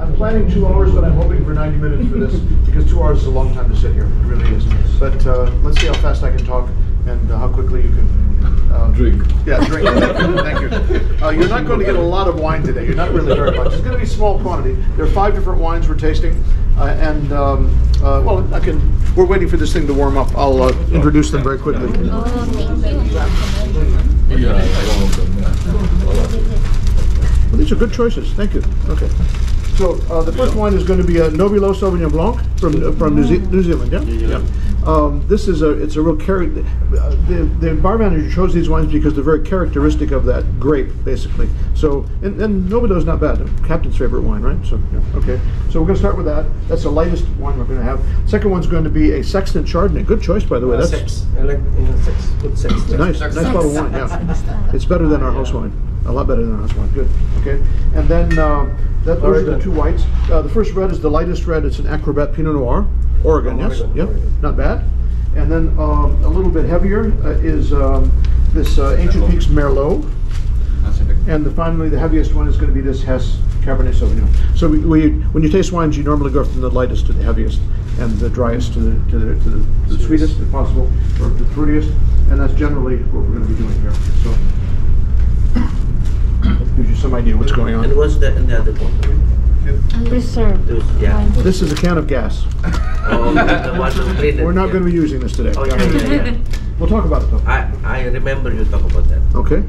I'm planning 2 hours, but I'm hoping for 90 minutes for this because 2 hours is a long time to sit here. It really is. But let's see how fast I can talk and how quickly you can drink. Yeah, drink. Thank you. You're not going to get a lot of wine today. You're not really very much. It's going to be small quantity. There are 5 different wines we're tasting, well, we're waiting for this thing to warm up. I'll introduce them very quickly. Oh, thank you. Yeah, all of them. Yeah. Well, these are good choices. Thank you. Okay. So the first wine is going to be a Nobilo Sauvignon Blanc from New Zealand. Yeah. Yeah. This is it's a real character. The bar manager chose these wines because they're very characteristic of that grape, basically. So and Nobilo is not bad. Captain's favorite wine, right? So yeah. Okay. So we're going to start with that. That's the lightest wine we're going to have. Second one's going to be a Sexton Chardonnay. Good choice, by the way. That's six. I like six. Good six. Nice bottle of wine. Yeah. It's better than our house wine. A lot better than our house wine. Good. Okay. And then those are the 2 whites. The first red is the lightest red. It's an Acrobat Pinot Noir, Oregon. Yes. Yep. Not bad. And then a little bit heavier is this Ancient Peaks Merlot. And finally, the heaviest one is going to be this Hess Cabernet Sauvignon. So when you taste wines, you normally go from the lightest to the heaviest, and the driest to the sweetest, if possible, or the fruitiest. And that's generally what we're going to be doing here. So that gives you some idea what's going on. And what's that in the other bottle? Reserve. Yeah. This is a can of gas. Oh, the one to clean it. We're not going to be using this today. Oh, yeah. We'll talk about it though. I remember you talk about that. Okay.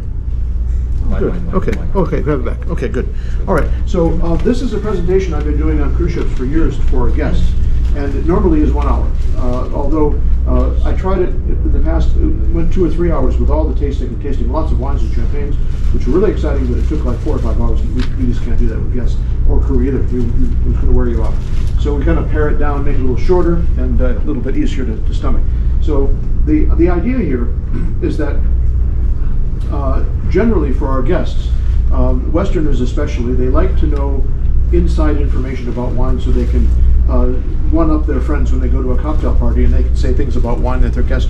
Good. Okay. Okay. Grab it back. Okay. Good. All right. So this is a presentation I've been doing on cruise ships for years for our guests, and it normally is 1 hour. Although I tried it in the past, it went 2 or 3 hours with all the tasting lots of wines and champagnes, which were really exciting. But it took like 4 or 5 hours. We just can't do that with guests or crew either. It was going to wear you out. So we kind of pare it down, make it a little shorter and a little bit easier to stomach. So the idea here is that generally for our guests, Westerners especially, they like to know inside information about wine so they can one-up their friends when they go to a cocktail party, and they can say things about wine that their friends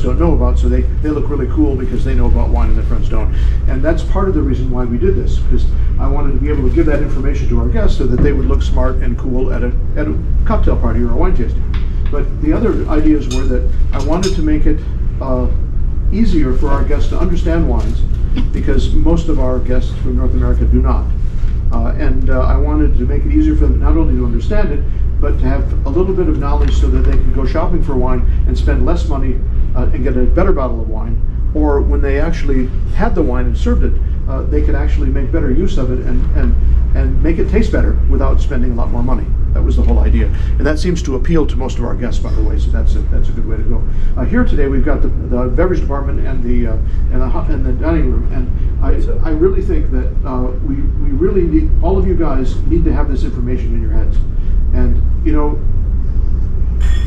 don't know about, so they look really cool because they know about wine and their friends don't. And that's part of the reason why we did this, because I wanted to be able to give that information to our guests so that they would look smart and cool at a cocktail party or a wine tasting. But the other ideas were that I wanted to make it easier for our guests to understand wines, because most of our guests from North America do not. I wanted to make it easier for them not only to understand it, but to have a little bit of knowledge so that they can go shopping for wine and spend less money and get a better bottle of wine. Or when they actually had the wine and served it, they could actually make better use of it and make it taste better without spending a lot more money. That was the whole idea, and that seems to appeal to most of our guests, by the way. So that's a good way to go. Here today we've got the beverage department and the dining room, and I really think that we really need, all of you guys need to have this information in your heads. And you know,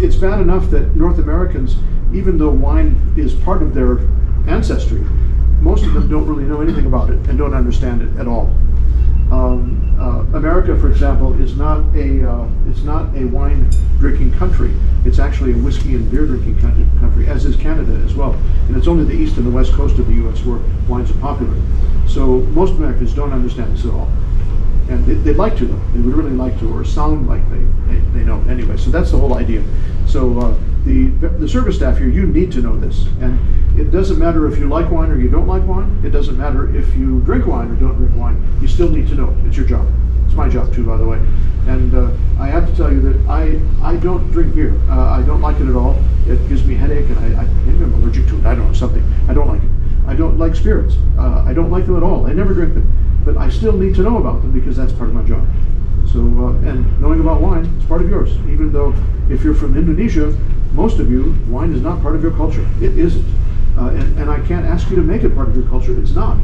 it's bad enough that North Americans, even though wine is part of their ancestry, most of them don't really know anything about it and don't understand it at all. America, for example, is not a wine drinking country. It's actually a whiskey and beer drinking country, as is Canada as well. And it's only the east and the west coast of the U.S. where wines are popular. So most Americans don't understand this at all. And they'd like to, though. They would really like to, or sound like they know anyway. So that's the whole idea. So the service staff here, you need to know this. And it doesn't matter if you like wine or you don't like wine. It doesn't matter if you drink wine or don't drink wine. You still need to know it. It's your job. It's my job too, by the way. And I have to tell you that I don't drink beer. I don't like it at all. It gives me a headache, and maybe I'm allergic to it. I don't know, something. I don't like it. I don't like spirits. I don't like them at all. I never drink them. But I still need to know about them because that's part of my job. So, and knowing about wine is part of yours. Even though if you're from Indonesia, most of you, wine is not part of your culture. It isn't. And I can't ask you to make it part of your culture. It's not.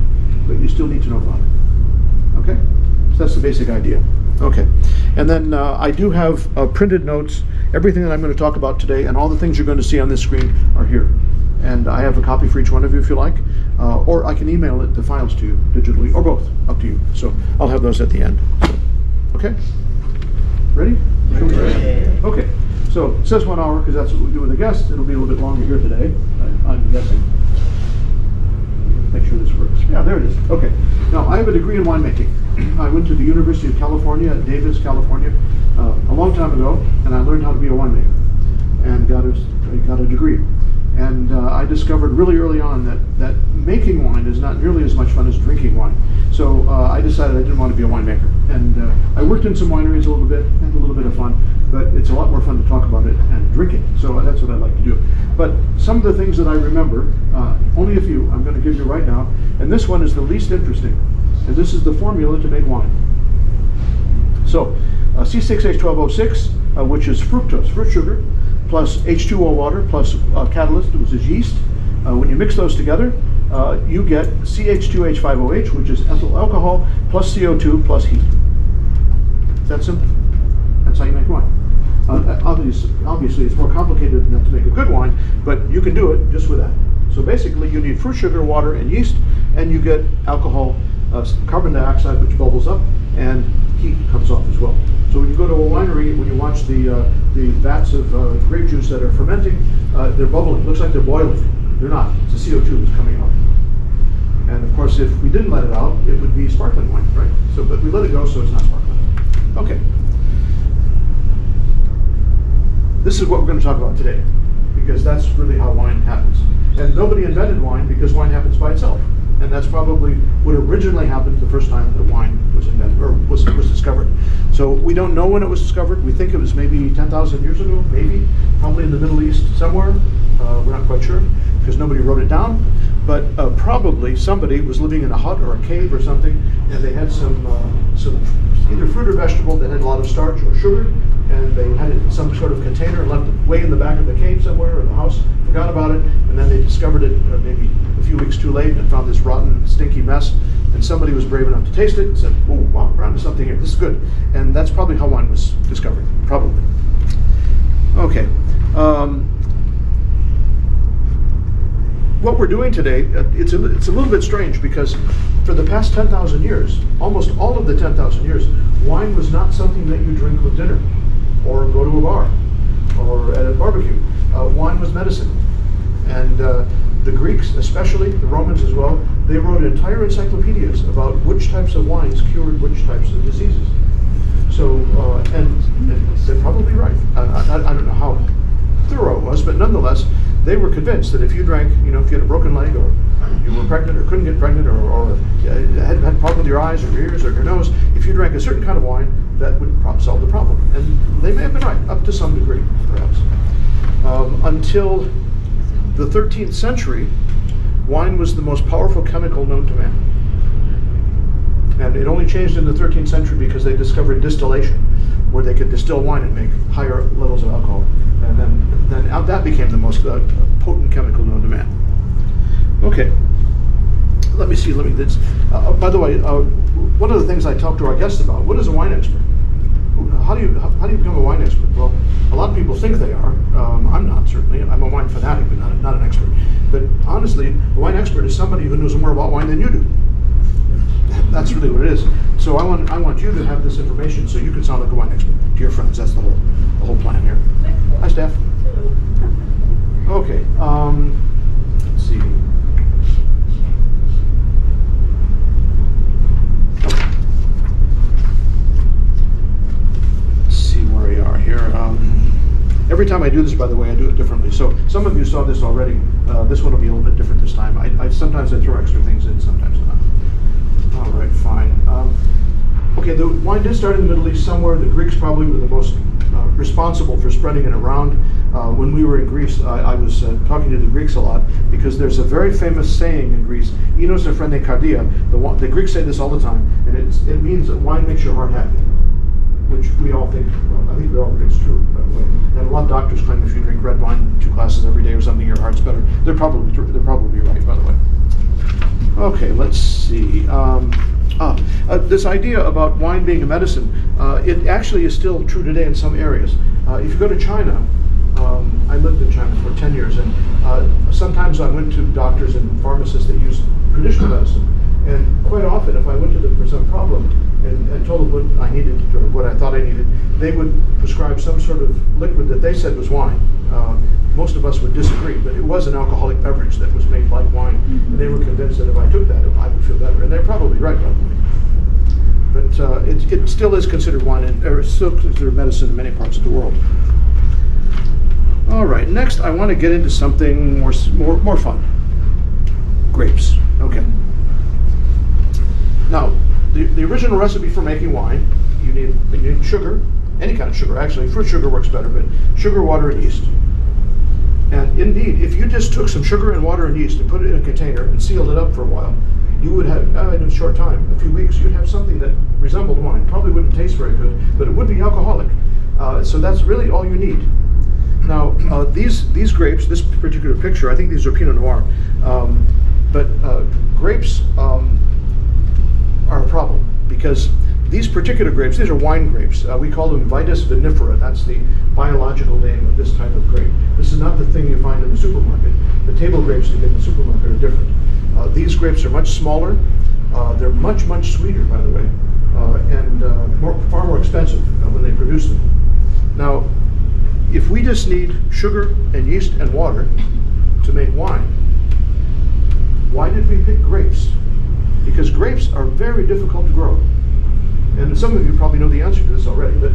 But you still need to know about it. Okay? So that's the basic idea. Okay. And then I do have printed notes. Everything that I'm going to talk about today and all the things you're going to see on this screen are here. And I have a copy for each one of you if you like. Or I can email the files to you digitally, or both, up to you. So I'll have those at the end. So, okay? Ready? Okay. So it says 1 hour because that's what we do with the guests. It'll be a little bit longer here today, I'm guessing. Make sure this works. Yeah, there it is. Okay. Now, I have a degree in winemaking. I went to the University of California at Davis, California, a long time ago, and I learned how to be a winemaker and got a degree. And I discovered really early on that making wine is not nearly as much fun as drinking wine. So I decided I didn't want to be a winemaker. And I worked in some wineries a little bit, had a little bit of fun, but it's a lot more fun to talk about it and drink it. So that's what I like to do. But some of the things that I remember, only a few, I'm going to give you right now. And this one is the least interesting. And this is the formula to make wine. So C6H12O6, which is fructose, fruit sugar, plus H2O water, plus catalyst, which is yeast. When you mix those together, you get CH2H5OH, which is ethyl alcohol, plus CO2, plus heat. Is that simple? That's how you make wine. Obviously, it's more complicated than that to make a good wine, but you can do it just with that. So basically, you need fruit sugar, water, and yeast, and you get alcohol, carbon dioxide, which bubbles up, and heat comes off as well. So when you go to a winery, when you watch the vats of grape juice that are fermenting, they're bubbling. Looks like they're boiling. They're not. It's the CO2 that's coming out. And of course, if we didn't let it out, it would be sparkling wine, right? So, but we let it go, so it's not sparkling. Okay. This is what we're going to talk about today, because that's really how wine happens. And nobody invented wine because wine happens by itself. And that's probably what originally happened the first time that wine was invented, or was discovered. So we don't know when it was discovered. We think it was maybe 10,000 years ago, maybe, probably in the Middle East somewhere. We're not quite sure, because nobody wrote it down. But probably somebody was living in a hut or a cave or something, and they had some either fruit or vegetable that had a lot of starch or sugar, and they had it in some sort of container and left it way in the back of the cave somewhere, or the house, forgot about it, and then they discovered it maybe a few weeks too late and found this rotten, stinky mess, and somebody was brave enough to taste it and said, oh, wow, we're onto something here, this is good. And that's probably how wine was discovered, probably. Okay. What we're doing today, it's a little bit strange, because for the past 10,000 years, almost all of the 10,000 years, wine was not something that you drink with dinner, or go to a bar, or at a barbecue. Wine was medicine. And the Greeks, especially, the Romans as well, they wrote entire encyclopedias about which types of wines cured which types of diseases. So, and they're probably right. I don't know how thorough it was, but nonetheless, they were convinced that if you drank, if you had a broken leg, or you were pregnant or couldn't get pregnant, or had a problem with your eyes or your ears or your nose, if you drank a certain kind of wine, that would solve the problem. And they may have been right, up to some degree, perhaps. Until the 13th century, wine was the most powerful chemical known to man. And it only changed in the 13th century because they discovered distillation, where they could distill wine and make higher levels of alcohol. And then that became the most potent chemical known to man. Okay. Let me see. By the way, one of the things I talk to our guests about, what is a wine expert? How do you become a wine expert? Well, a lot of people think they are. I'm not, certainly. I'm a wine fanatic, but not an expert. But honestly, a wine expert is somebody who knows more about wine than you do. That's really what it is. So I want you to have this information so you can sound like a wine expert to your friends. That's the whole plan here. Hi, Steph. Okay. Let's see. Okay. Let's see where we are here. Every time I do this, by the way, I do it differently. So some of you saw this already. This one will be a little bit different this time. Sometimes I throw extra things in, sometimes not. All right, fine. Okay, the wine did start in the Middle East somewhere. The Greeks probably were the most responsible for spreading it around. When we were in Greece, I was talking to the Greeks a lot, because there's a very famous saying in Greece, "Inosephrene kardia." The Greeks say this all the time, and it means that wine makes your heart happy, which we all think, well, I think we all think it's true, by the way. And a lot of doctors claim if you drink red wine 2 glasses every day or something, your heart's better. They're probably right, by the way. Okay, let's see. This idea about wine being a medicine, it actually is still true today in some areas. If you go to China, I lived in China for 10 years, and sometimes I went to doctors and pharmacists that use traditional medicine. And quite often, if I went to them for some problem and told them what I needed or what I thought I needed, they would prescribe some sort of liquid that they said was wine. Most of us would disagree, but it was an alcoholic beverage that was made like wine, and they were convinced that if I took that, I would feel better. And they're probably right, by the way. But it still is considered wine, or still considered medicine in many parts of the world. All right, next I want to get into something more fun. Grapes. Okay. Now, the original recipe for making wine, you need sugar, any kind of sugar. Actually, fruit sugar works better, but sugar, water, and yeast. And indeed, if you just took some sugar and water and yeast and put it in a container and sealed it up for a while, you would have, in a short time, a few weeks, you'd have something that resembled wine. Probably wouldn't taste very good, but it would be alcoholic. So that's really all you need. Now, these grapes, this particular picture, I think these are Pinot Noir, but grapes are a problem because these particular grapes, these are wine grapes. We call them Vitis vinifera. That's the biological name of this type of grape. This is not the thing you find in the supermarket. The table grapes you get in the supermarket are different. These grapes are much smaller. They're much, much sweeter, by the way, and far more expensive when they produce them. Now, if we just need sugar and yeast and water to make wine, why did we pick grapes? Because grapes are very difficult to grow. And some of you probably know the answer to this already, but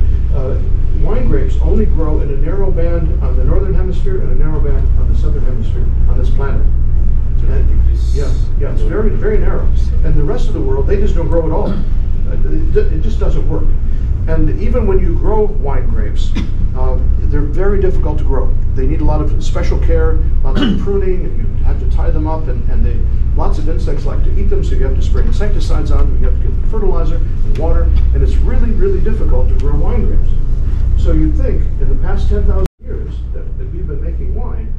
wine grapes only grow in a narrow band on the northern hemisphere and a narrow band on the southern hemisphere on this planet. Yeah, it's very, very narrow. And the rest of the world, they just don't grow at all. It just doesn't work. And even when you grow wine grapes, they're very difficult to grow. They need a lot of special care, a lot of pruning, and you have to tie them up, and lots of insects like to eat them, so you have to spray insecticides on them, you have to give them fertilizer and water, and it's really, really difficult to grow wine grapes. So you'd think, in the past 10,000 years that we've been making wine,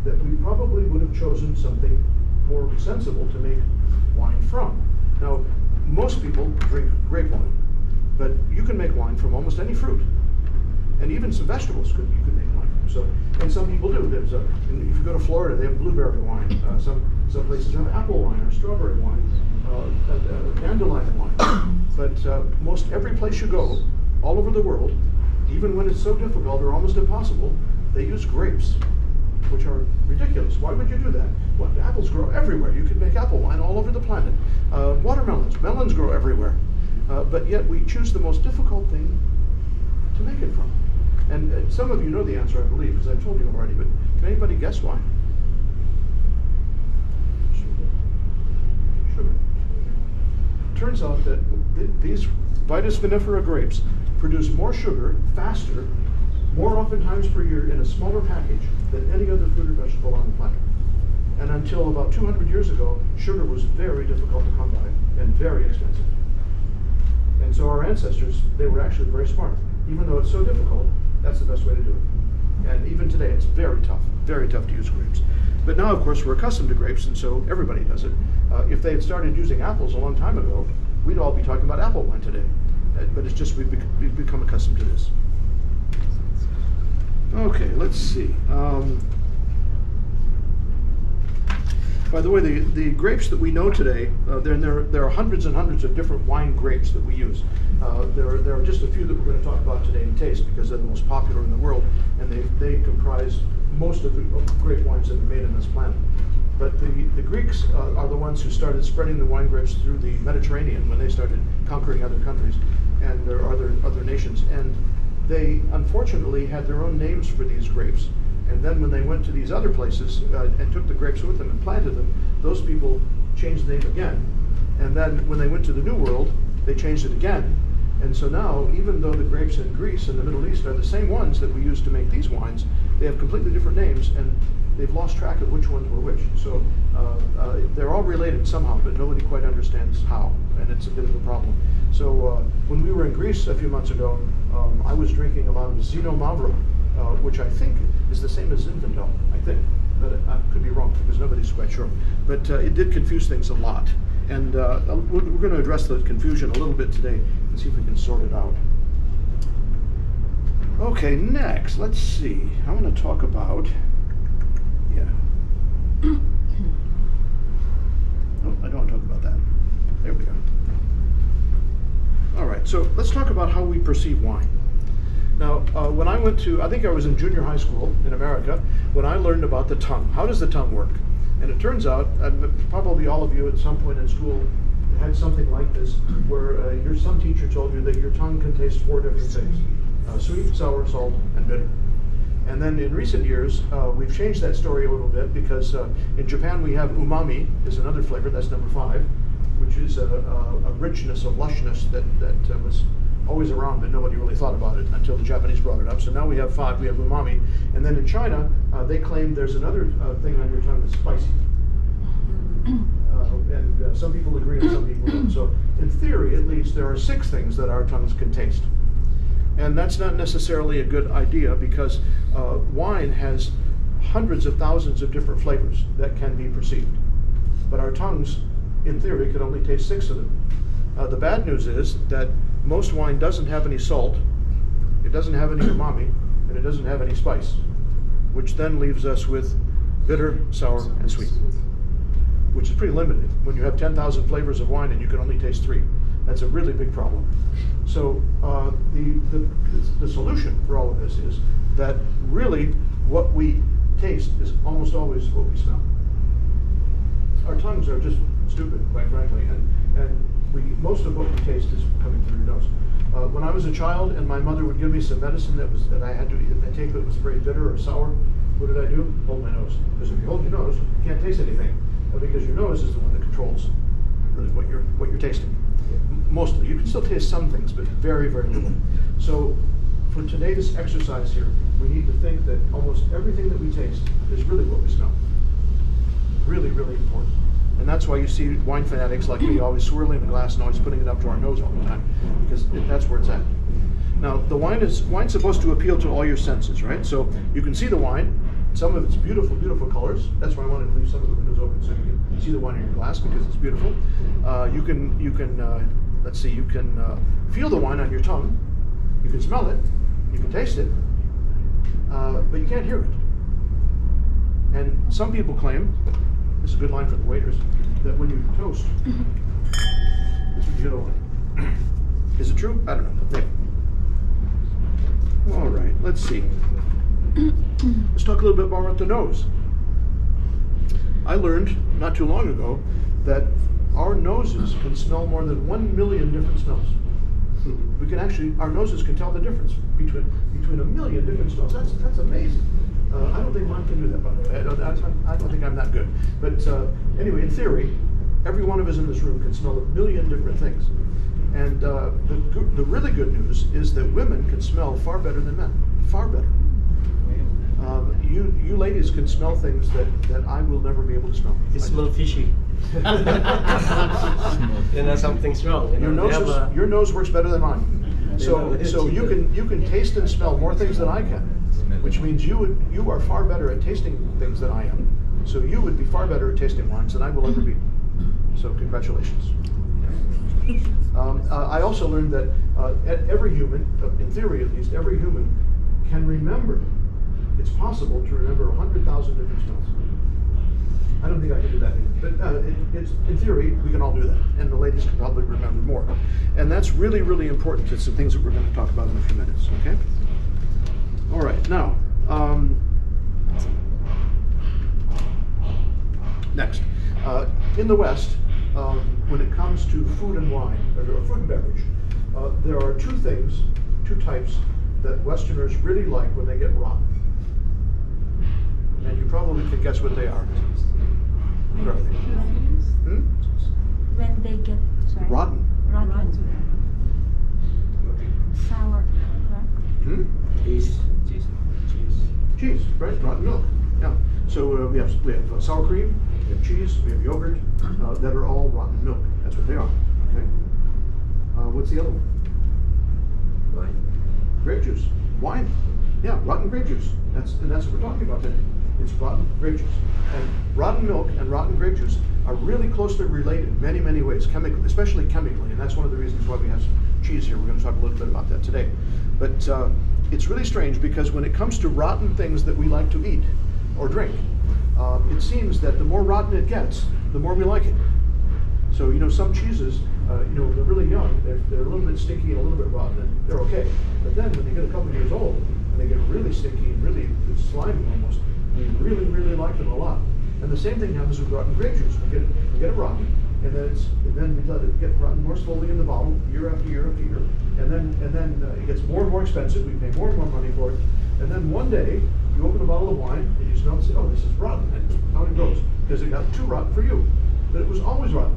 that we probably would have chosen something more sensible to make wine from. Now, most people drink grape wine, but you can make wine from almost any fruit, and even some vegetables you could make wine from. So, and some people do. If you go to Florida, they have blueberry wine. Some places have apple wine or strawberry wine, dandelion wine. But most every place you go, all over the world, even when it's so difficult or almost impossible, they use grapes, which are ridiculous. Why would you do that? Well, apples grow everywhere. You could make apple wine all over the planet. Melons grow everywhere. But yet we choose the most difficult thing to make it from. And some of you know the answer, I believe, because I've told you already, but can anybody guess why? Sugar. Turns out that these Vitis vinifera grapes produce more sugar faster, more oftentimes per year in a smaller package than any other fruit or vegetable on the planet. And until about 200 years ago, sugar was very difficult to come by and very expensive. And so our ancestors, they were actually very smart. Even though it's so difficult, that's the best way to do it. And even today, it's very tough to use grapes. But now, of course, we're accustomed to grapes, and so everybody does it. If they had started using apples a long time ago, we'd all be talking about apple wine today. But it's just we've become accustomed to this. Okay, let's see. By the way, the grapes that we know today, there are hundreds and hundreds of different wine grapes that we use. There are just a few that we're going to talk about today in taste because they're the most popular in the world, and they comprise most of the grape wines that are made on this planet. But the Greeks are the ones who started spreading the wine grapes through the Mediterranean when they started conquering other countries and there are other nations. And they unfortunately had their own names for these grapes. And then when they went to these other places and took the grapes with them and planted them, those people changed the name again. And then when they went to the New World, they changed it again. And so now, even though the grapes in Greece and the Middle East are the same ones that we use to make these wines, they have completely different names, and they've lost track of which ones were which. So they're all related somehow, but nobody quite understands how, and it's a bit of a problem. So when we were in Greece a few months ago, I was drinking a lot of Zino Mavro, which I think is the same as Zinfandel, I think. but I could be wrong because nobody's quite sure. But it did confuse things a lot. And we're going to address the confusion a little bit today and see if we can sort it out. Okay, next, let's see. I want to talk about, no, I don't want to talk about that. There we go. All right, so let's talk about how we perceive wine. Now, when I went to, I think I was in junior high school in America, when I learned about the tongue. How does the tongue work? And it turns out, probably all of you at some point in school had something like this, where some teacher told you that your tongue can taste 4 different things: sweet, sour, salt, and bitter. And then in recent years, we've changed that story a little bit because in Japan we have umami, is another flavor, that's number 5, which is a richness, a lushness that was always around, but nobody really thought about it until the Japanese brought it up. So now we have 5, we have umami. And then in China, they claim there's another thing on your tongue that's spicy. And some people agree and some people don't. So in theory, at least, there are 6 things that our tongues can taste. And that's not necessarily a good idea because wine has hundreds of thousands of different flavors that can be perceived. But our tongues, in theory, can only taste 6 of them. The bad news is that most wine doesn't have any salt, it doesn't have any umami, and it doesn't have any spice, which then leaves us with bitter, sour, and sweet, which is pretty limited. When you have 10,000 flavors of wine and you can only taste 3, that's a really big problem. So the solution for all of this is that really what we taste is almost always what we smell. Our tongues are just stupid, quite frankly, and most of what we taste is coming through your nose. When I was a child and my mother would give me some medicine that I had to take that was very bitter or sour, what did I do? Hold my nose. Because if you hold your nose, you can't taste anything, because your nose is the one that controls really what you're tasting. Mostly. You can still taste some things, but very, very little. So for today's exercise here, we need to think that almost everything that we taste is really what we smell. Really, really important. And that's why you see wine fanatics like me always swirling the glass and always putting it up to our nose all the time, because that's where it's at. Now, wine's supposed to appeal to all your senses, right? So you can see the wine, some of its beautiful, beautiful colors. That's why I wanted to leave some of the windows open so you can see the wine in your glass because it's beautiful. You can let's see, you can feel the wine on your tongue. You can smell it. You can taste it, but you can't hear it. And some people claim, this is a good line for the waiters, that when you toast, that's what you hear the wine. Is it true? I don't know. Maybe. All right, let's see. Let's talk a little bit more about the nose. I learned not too long ago that our noses can smell more than 1 million different smells. We can actually, our noses can tell the difference between 1 million different smells. That's amazing. I don't think mine can do that, by the way. I don't think I'm that good. But anyway, in theory, every one of us in this room can smell 1 million different things. And the really good news is that women can smell far better than men. Far better. You ladies can smell things that I will never be able to smell. You smell fishy. Something's wrong. Your nose works better than mine. So you can taste and smell more things than I can, which means you are far better at tasting things than I am. So you would be far better at tasting wines than I will ever be. So congratulations. I also learned that every human, in theory at least, every human can remember. It's possible to remember 100,000 different smells. I don't think I can do that either. But it's, in theory, we can all do that. And the ladies can probably remember more. And that's really, really important. It's some things that we're going to talk about in a few minutes, okay? All right, now, next. In the West, when it comes to food and wine, or food and beverage, there are 2 types that Westerners really like when they get rotten. And you probably can guess what they are. What are they? When they get rotten. Sour. Cheese, right? Rotten milk. Yeah. So we have sour cream, we have cheese, we have yogurt that are all rotten milk. That's what they are. Okay. What's the other one? Wine. Grape juice. Wine. Yeah, rotten grape juice. That's what we're talking about today. It's rotten grape juice. And rotten milk and rotten grape juice are really closely related in many, many ways, especially chemically, and that's one of the reasons why we have some cheese here. We're going to talk a little bit about that today. But it's really strange because when it comes to rotten things that we like to eat or drink, it seems that the more rotten it gets, the more we like it. So, some cheeses, they're really young, they're a little bit stinky and a little bit rotten, and they're okay. But then when they get a couple of years old, and they get really stinky and really slimy almost, we really, really like them a lot. And the same thing happens with rotten grape juice. We get it rotten, and then we let it get rotten more slowly in the bottle, year after year after year. And then it gets more and more expensive. We pay more and more money for it. And then one day, you open a bottle of wine, and you smell and say, oh, this is rotten. And out it goes, because it got too rotten for you. But it was always rotten.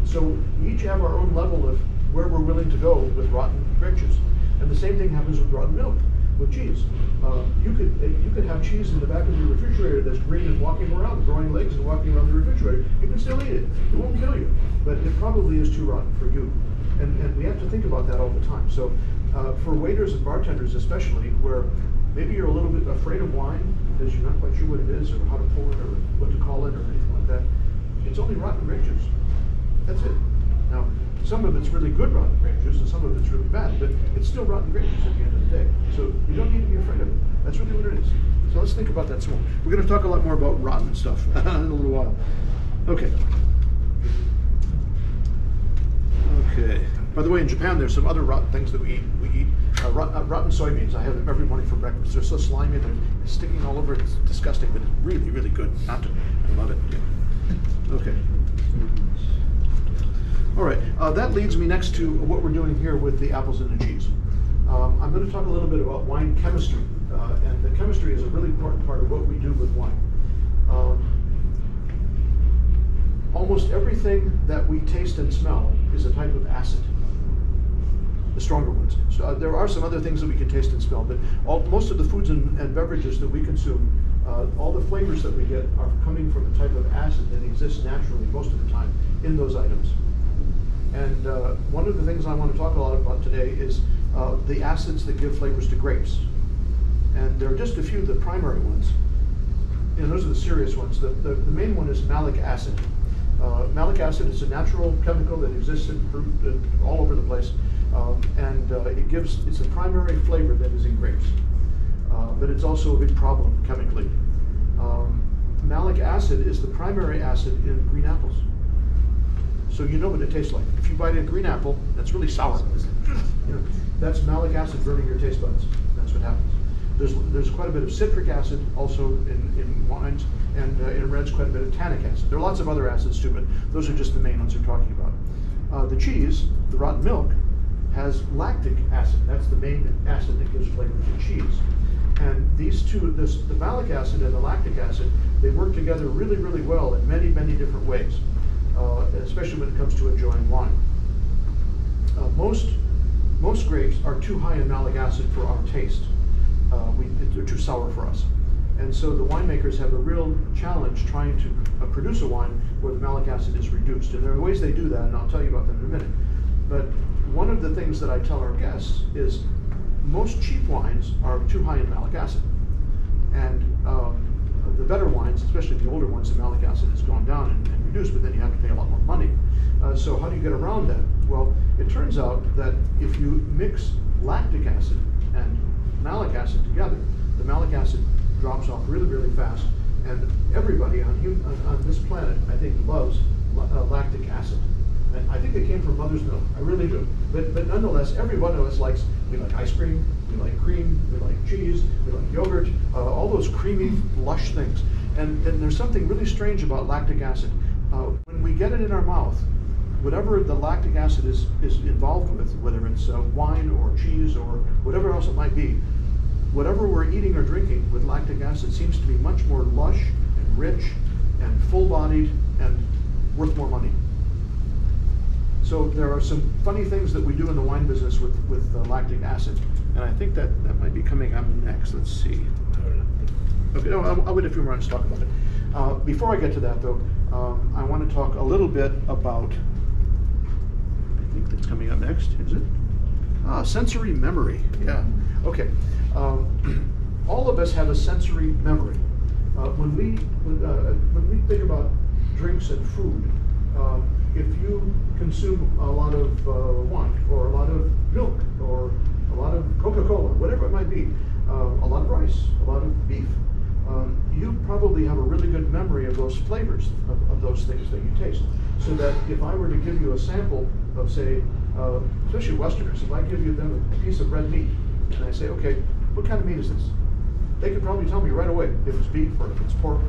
So we each have our own level of where we're willing to go with rotten grape juice. And the same thing happens with rotten milk, with cheese. You could have cheese in the back of your refrigerator that's green and walking around, growing legs and walking around the refrigerator. You can still eat it. It won't kill you. But it probably is too rotten for you. And we have to think about that all the time. So for waiters and bartenders especially, where maybe you're a little bit afraid of wine because you're not quite sure what it is or how to pour it or what to call it or anything like that, it's only rotten grape juice. That's it. Now, some of it's really good rotten grape juice and some of it's really bad, but it's still rotten grape juice at the end of the day. So you don't need to be afraid of it. That's really what it is. So let's think about that some more. We're going to talk a lot more about rotten stuff in a little while. Okay. Okay. By the way, in Japan, there's some other rotten things that we eat. We eat rotten soybeans. I have them every morning for breakfast. They're so slimy, they're sticking all over. It's disgusting, but it's really, really good. I love it. Yeah. Okay. All right. That leads me next to what we're doing here with the apples and the cheese. I'm going to talk a little bit about wine chemistry, and the chemistry is a really important part of what we do with wine. Almost everything that we taste and smell is a type of acid. The stronger ones. So there are some other things that we can taste and smell, but most of the foods and beverages that we consume, all the flavors that we get are coming from a type of acid that exists naturally most of the time in those items. And one of the things I want to talk a lot about today is the acids that give flavors to grapes. And there are just a few of the primary ones. And those are the serious ones. The main one is malic acid. Malic acid is a natural chemical that exists in fruit all over the place. It's a primary flavor that is in grapes. But it's also a big problem chemically. Malic acid is the primary acid in green apples. So you know what it tastes like. If you bite a green apple that's really sour, that's malic acid burning your taste buds. That's what happens. There's quite a bit of citric acid also in wines, and in reds quite a bit of tannic acid. There are lots of other acids too, but those are just the main ones we're talking about. The cheese, the rotten milk, has lactic acid. That's the main acid that gives flavor to cheese. And these two, the malic acid and the lactic acid, they work together really, really well in many, many different ways, especially when it comes to enjoying wine. Most grapes are too high in malic acid for our taste. They're too sour for us. And so the winemakers have a real challenge trying to produce a wine where the malic acid is reduced. And there are ways they do that, and I'll tell you about them in a minute. But one of the things that I tell our guests is most cheap wines are too high in malic acid. And the better wines, especially the older ones, the malic acid has gone down and reduced, but then you have to pay a lot more money. So how do you get around that? Well, it turns out that if you mix lactic acid and malic acid together, the malic acid drops off really, really fast. And everybody on this planet, I think, loves lactic acid. And I think it came from mother's milk. I really do. But nonetheless, every one of us we like ice cream, we like cream, we like cheese, we like yogurt, all those creamy, lush things. And there's something really strange about lactic acid. When we get it in our mouth, whatever the lactic acid is involved with, whether it's wine or cheese or whatever else it might be, whatever we're eating or drinking with lactic acid seems to be much more lush and rich and full-bodied and worth more money. So there are some funny things that we do in the wine business with lactic acid, and I think that might be coming up next. Let's see. Okay, no, I'll wait a few minutes to talk about it. Before I get to that, though, I want to talk a little bit about, I think that's coming up next, is it? Sensory memory, yeah. Okay. All of us have a sensory memory. When we think about drinks and food, if you consume a lot of wine, or a lot of milk, or a lot of Coca-Cola, whatever it might be, a lot of rice, a lot of beef, you probably have a really good memory of those flavors of those things that you taste. So that if I were to give you a sample of, say, especially Westerners, if I give you them a piece of red meat, and I say, okay, what kind of meat is this? They could probably tell me right away if it's beef, or if it's pork,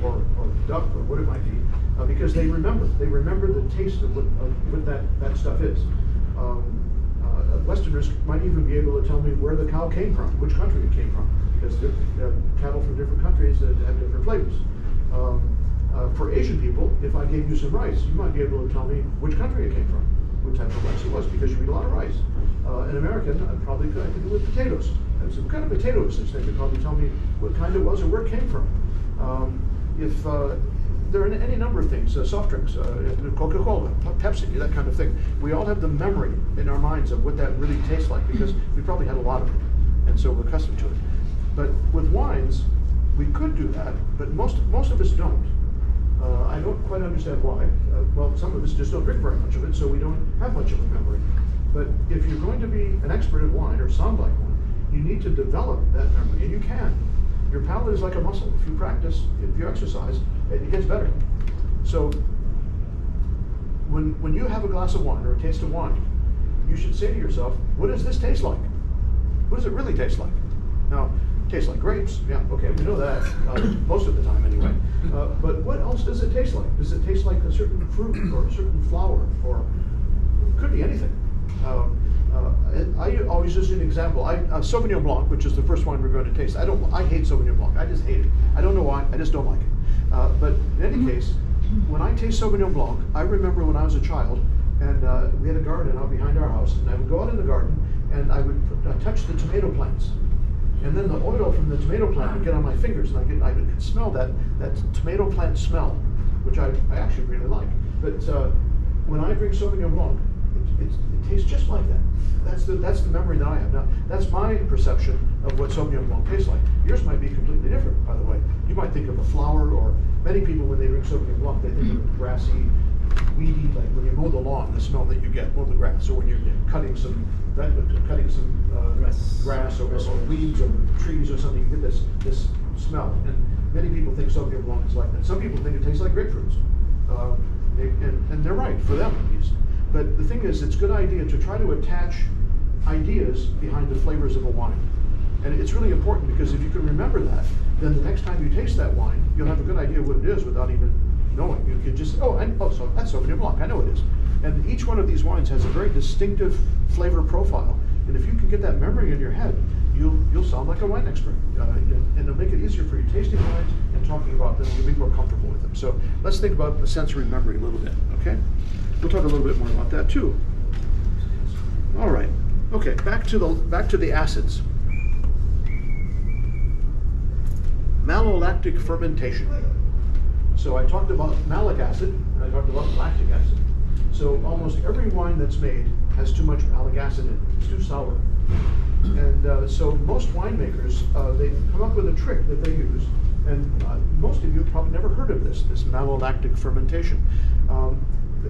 or duck, or what it might be, because they remember. They remember the taste of what that stuff is. Westerners might even be able to tell me where the cow came from, which country it came from, because cattle from different countries have different flavors. For Asian people, if I gave you some rice, you might be able to tell me which country it came from, what type of rice it was, because you eat a lot of rice. An American, I could do with potatoes. And so what kind of potato is this? They could probably tell me what kind it was or where it came from. There are any number of things, soft drinks, Coca-Cola, Pepsi, that kind of thing. We all have the memory in our minds of what that really tastes like, because we probably had a lot of it, and so we're accustomed to it. But with wines, we could do that, but most of us don't. I don't quite understand why. Well, some of us just don't drink very much of it, so we don't have much of a memory. But if you're going to be an expert at wine, or sound like one, you need to develop that memory, and you can. Your palate is like a muscle. If you practice, if you exercise, it gets better. So when you have a glass of wine or a taste of wine, you should say to yourself, what does this taste like? What does it really taste like? Now, it tastes like grapes. Yeah, okay, we know that, most of the time anyway. But what else does it taste like? Does it taste like a certain fruit, or a certain flower, or it could be anything. I always use an example. Sauvignon Blanc, which is the first wine we're going to taste. I hate Sauvignon Blanc. I just hate it. I don't know why. I just don't like it. But in any case, when I taste Sauvignon Blanc, I remember when I was a child, and we had a garden out behind our house, and I would go out in the garden, and I would touch the tomato plants, and then the oil from the tomato plant would get on my fingers, and I could smell that tomato plant smell, which I actually really like. But when I drink Sauvignon Blanc, it tastes just like that. That's the memory that I have. Now, that's my perception of what Sauvignon Blanc tastes like. Yours might be completely different, by the way. You might think of a flower, or many people, when they drink Sauvignon Blanc, they think of a grassy, weedy, like when you mow the lawn, the smell that you get, mow the grass. So when you're cutting some grass or weeds or trees or something, you get this smell. And many people think Sauvignon Blanc is like that. Some people think it tastes like grapefruits. And they're right, for them at least. But the thing is, it's a good idea to try to attach ideas behind the flavors of a wine. And it's really important, because if you can remember that, then the next time you taste that wine, you'll have a good idea what it is without even knowing. You can just, so that's Sauvignon Blanc, I know it is. And each one of these wines has a very distinctive flavor profile. And if you can get that memory in your head, you'll sound like a wine expert. And it'll make it easier for you tasting wines and talking about them. You'll be more comfortable with them. So let's think about the sensory memory a little bit, okay? We'll talk a little bit more about that too. All right. Okay, back to the acids. Malolactic fermentation. So I talked about malic acid, and I talked about lactic acid. So almost every wine that's made has too much malic acid in it. It's too sour. And so most winemakers, they come up with a trick that they use, and most of you have probably never heard of this malolactic fermentation.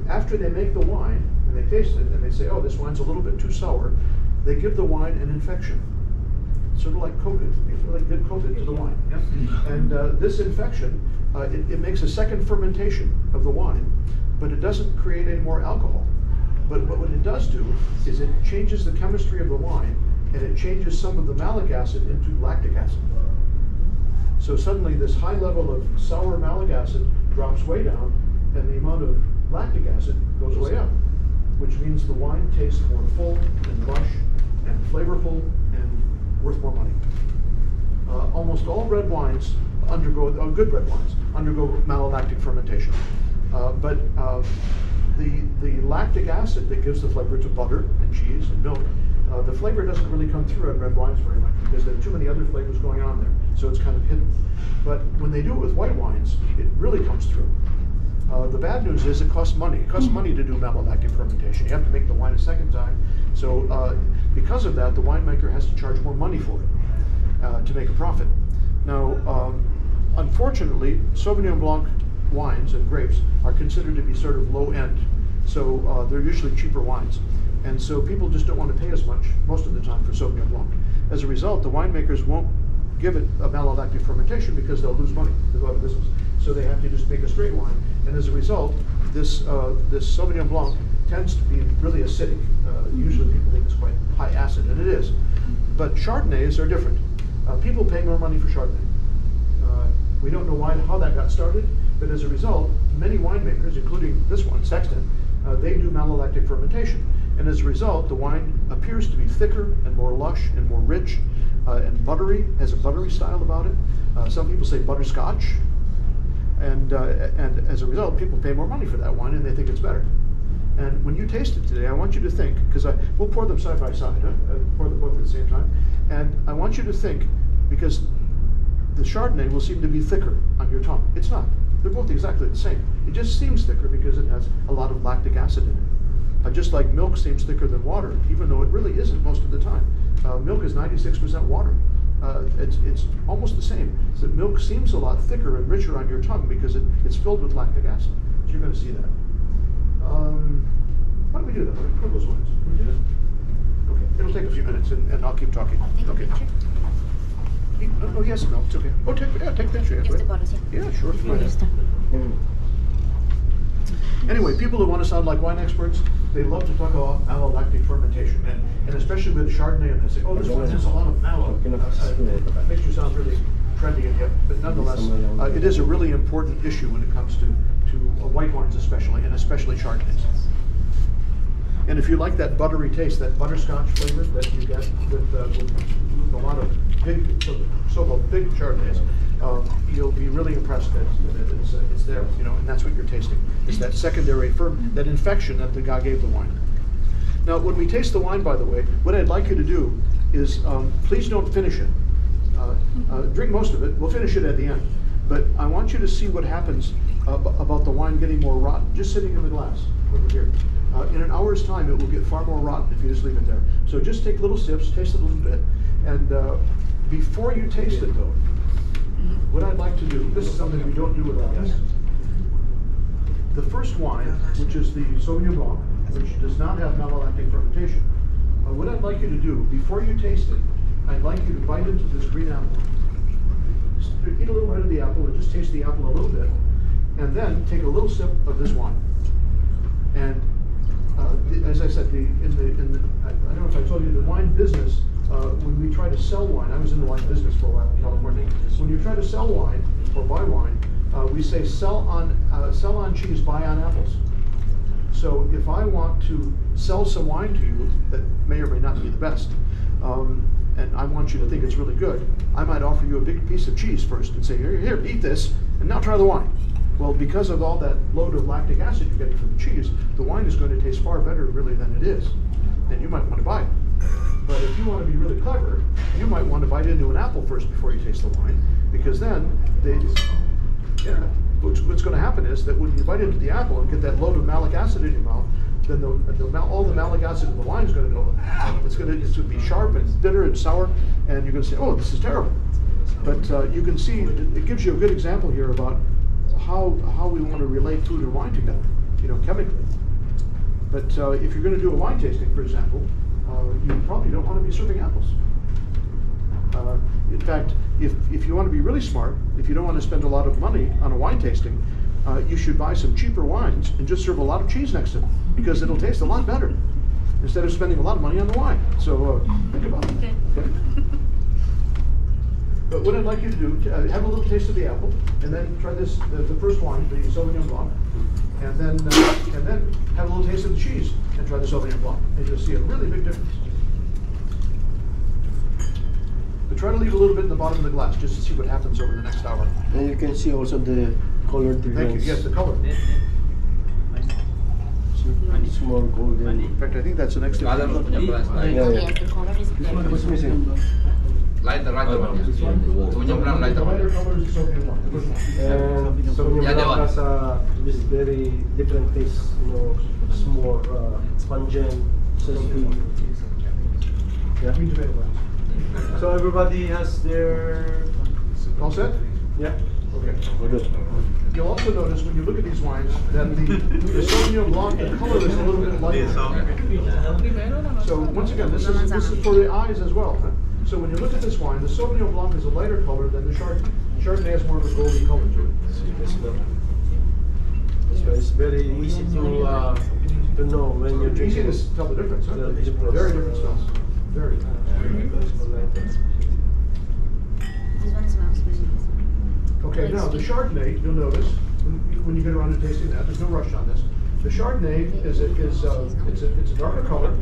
After they make the wine, and they taste it, and they say, oh, this wine's a little bit too sour, they give the wine an infection. Sort of like COVID. They like good COVID to the wine. Yeah? And this infection, it makes a second fermentation of the wine, but it doesn't create any more alcohol. But what it does do is it changes the chemistry of the wine, and it changes some of the malic acid into lactic acid. So suddenly this high level of sour malic acid drops way down, and the amount of lactic acid goes way up, which means the wine tastes more full and lush and flavorful and worth more money. Almost all red wines good red wines undergo malolactic fermentation. But the lactic acid that gives the flavor to butter and cheese and milk, the flavor doesn't really come through in red wines very much, because there are too many other flavors going on there, so it's kind of hidden. But when they do it with white wines, it really comes through. The bad news is it costs money. It costs money to do malolactic fermentation. You have to make the wine a second time. So because of that, the winemaker has to charge more money for it to make a profit. Now, Unfortunately, Sauvignon Blanc wines and grapes are considered to be sort of low end, so they're usually cheaper wines. And so people just don't want to pay as much most of the time for Sauvignon Blanc. As a result, the winemakers won't give it a malolactic fermentation because they'll lose money, they'll go out of business. So they have to just make a straight wine. And as a result, this Sauvignon Blanc tends to be really acidic. Usually people think it's quite high acid, and it is. But Chardonnays are different. People pay more money for Chardonnay. We don't know how that got started, but as a result, many winemakers, including this one, Sexton, they do malolactic fermentation. And as a result, the wine appears to be thicker and more lush and more rich and buttery, has a buttery style about it. Some people say butterscotch. And as a result, people pay more money for that wine and they think it's better. And when you taste it today, I want you to think, because we'll pour them side by side, pour them both at the same time. And I want you to think, because the Chardonnay will seem to be thicker on your tongue. It's not. They're both exactly the same. It just seems thicker because it has a lot of lactic acid in it. Just like milk seems thicker than water, even though it really isn't most of the time. Milk is 96% water. It's almost the same. So milk seems a lot thicker and richer on your tongue because it's filled with lactic acid. So you're going to see that. Why don't we do that? Why don't we pour those wines? Can we do that? Okay. It'll take a few minutes, and I'll keep talking. Okay. Oh, yes, no, it's okay. Oh, take a picture. Just the bottles, yeah. Yeah, sure. Go ahead. Anyway, people who want to sound like wine experts, they love to talk about allolactic fermentation, and especially with Chardonnay, and they say, oh, this one has a lot of mallow. That makes you sound really trendy and hip, but nonetheless, it is a really important issue when it comes to white wines especially, and especially Chardonnays. And if you like that buttery taste, that butterscotch flavor that you get with a lot of big, so-called big Chardonnays, you'll be really impressed that it's there, and that's what you're tasting. It's that secondary that infection that the guy gave the wine. Now, when we taste the wine, by the way, what I'd like you to do is please don't finish it. Drink most of it. We'll finish it at the end. But I want you to see what happens about the wine getting more rotten, just sitting in the glass over here. In an hour's time, it will get far more rotten if you just leave it there. So just take little sips, taste it a little bit, and before you taste it, though, what I'd like to do, this is something we don't do with our guests. The first wine, which is the Sauvignon Blanc, which does not have malolactic fermentation, what I'd like you to do, before you taste it, I'd like you to bite into this green apple. Just eat a little bit of the apple, or just taste the apple a little bit, and then take a little sip of this wine. And as I said, I don't know if I told you, the wine business, when we try to sell wine, I was in the wine business for a while in California. When you try to sell wine or buy wine, we say sell on cheese, buy on apples. So if I want to sell some wine to you that may or may not be the best, and I want you to think it's really good, I might offer you a big piece of cheese first and say, here, eat this, and now try the wine. Well, because of all that load of lactic acid you're getting from the cheese, the wine is going to taste far better really than it is. And you might want to buy it. But if you want to be really clever, you might want to bite into an apple first before you taste the wine, because then what's going to happen is that when you bite into the apple and get that load of malic acid in your mouth, then all the malic acid in the wine is going to go. It's going to be sharp and bitter and sour, and you're going to say, "Oh, this is terrible." But you can see it gives you a good example here about how we want to relate food and wine together, chemically. But if you're going to do a wine tasting, for example, you probably don't want to be serving apples. In fact, if you want to be really smart, if you don't want to spend a lot of money on a wine tasting, you should buy some cheaper wines and just serve a lot of cheese next to them, because it'll taste a lot better instead of spending a lot of money on the wine. So think about it. Okay? But what I'd like you to do, have a little taste of the apple, and then try this, the first wine, the Sauvignon Blanc, and then have a little taste of the cheese and try the Sauvignon Blanc, and you'll see a really big difference. But try to leave a little bit in the bottom of the glass just to see what happens over the next hour. And you can see also the color difference. Thank you. Yes, the color. It's more golden. In fact, I think that's the next thing. Color punya belas lain. Yeah, yeah. Yes, the color is black. What's missing? Lighter one. Sauvignon Blanc lighter Lighter one. color is the Sauvignon Blanc. And Sauvignon Yeah, that Blanc one. has this very different taste. It's more pungent, salty. Yeah. Green tomato glass. So everybody has their. All set? Yeah. Okay, good. You'll also notice when you look at these wines that the Sauvignon Blanc, the color is a little bit lighter. So once again, this is for the eyes as well. Huh? So when you look at this wine, the Sauvignon Blanc is a lighter color than the Chardonnay. Chardonnay has more of a golden color to it. So it's very easy to know when you're Easy drinking. to tell the difference, huh? The difference. Very different smells. Very. This one smells really Okay, now the Chardonnay, you'll notice when you get around to tasting that, there's no rush on this. The Chardonnay is a darker color,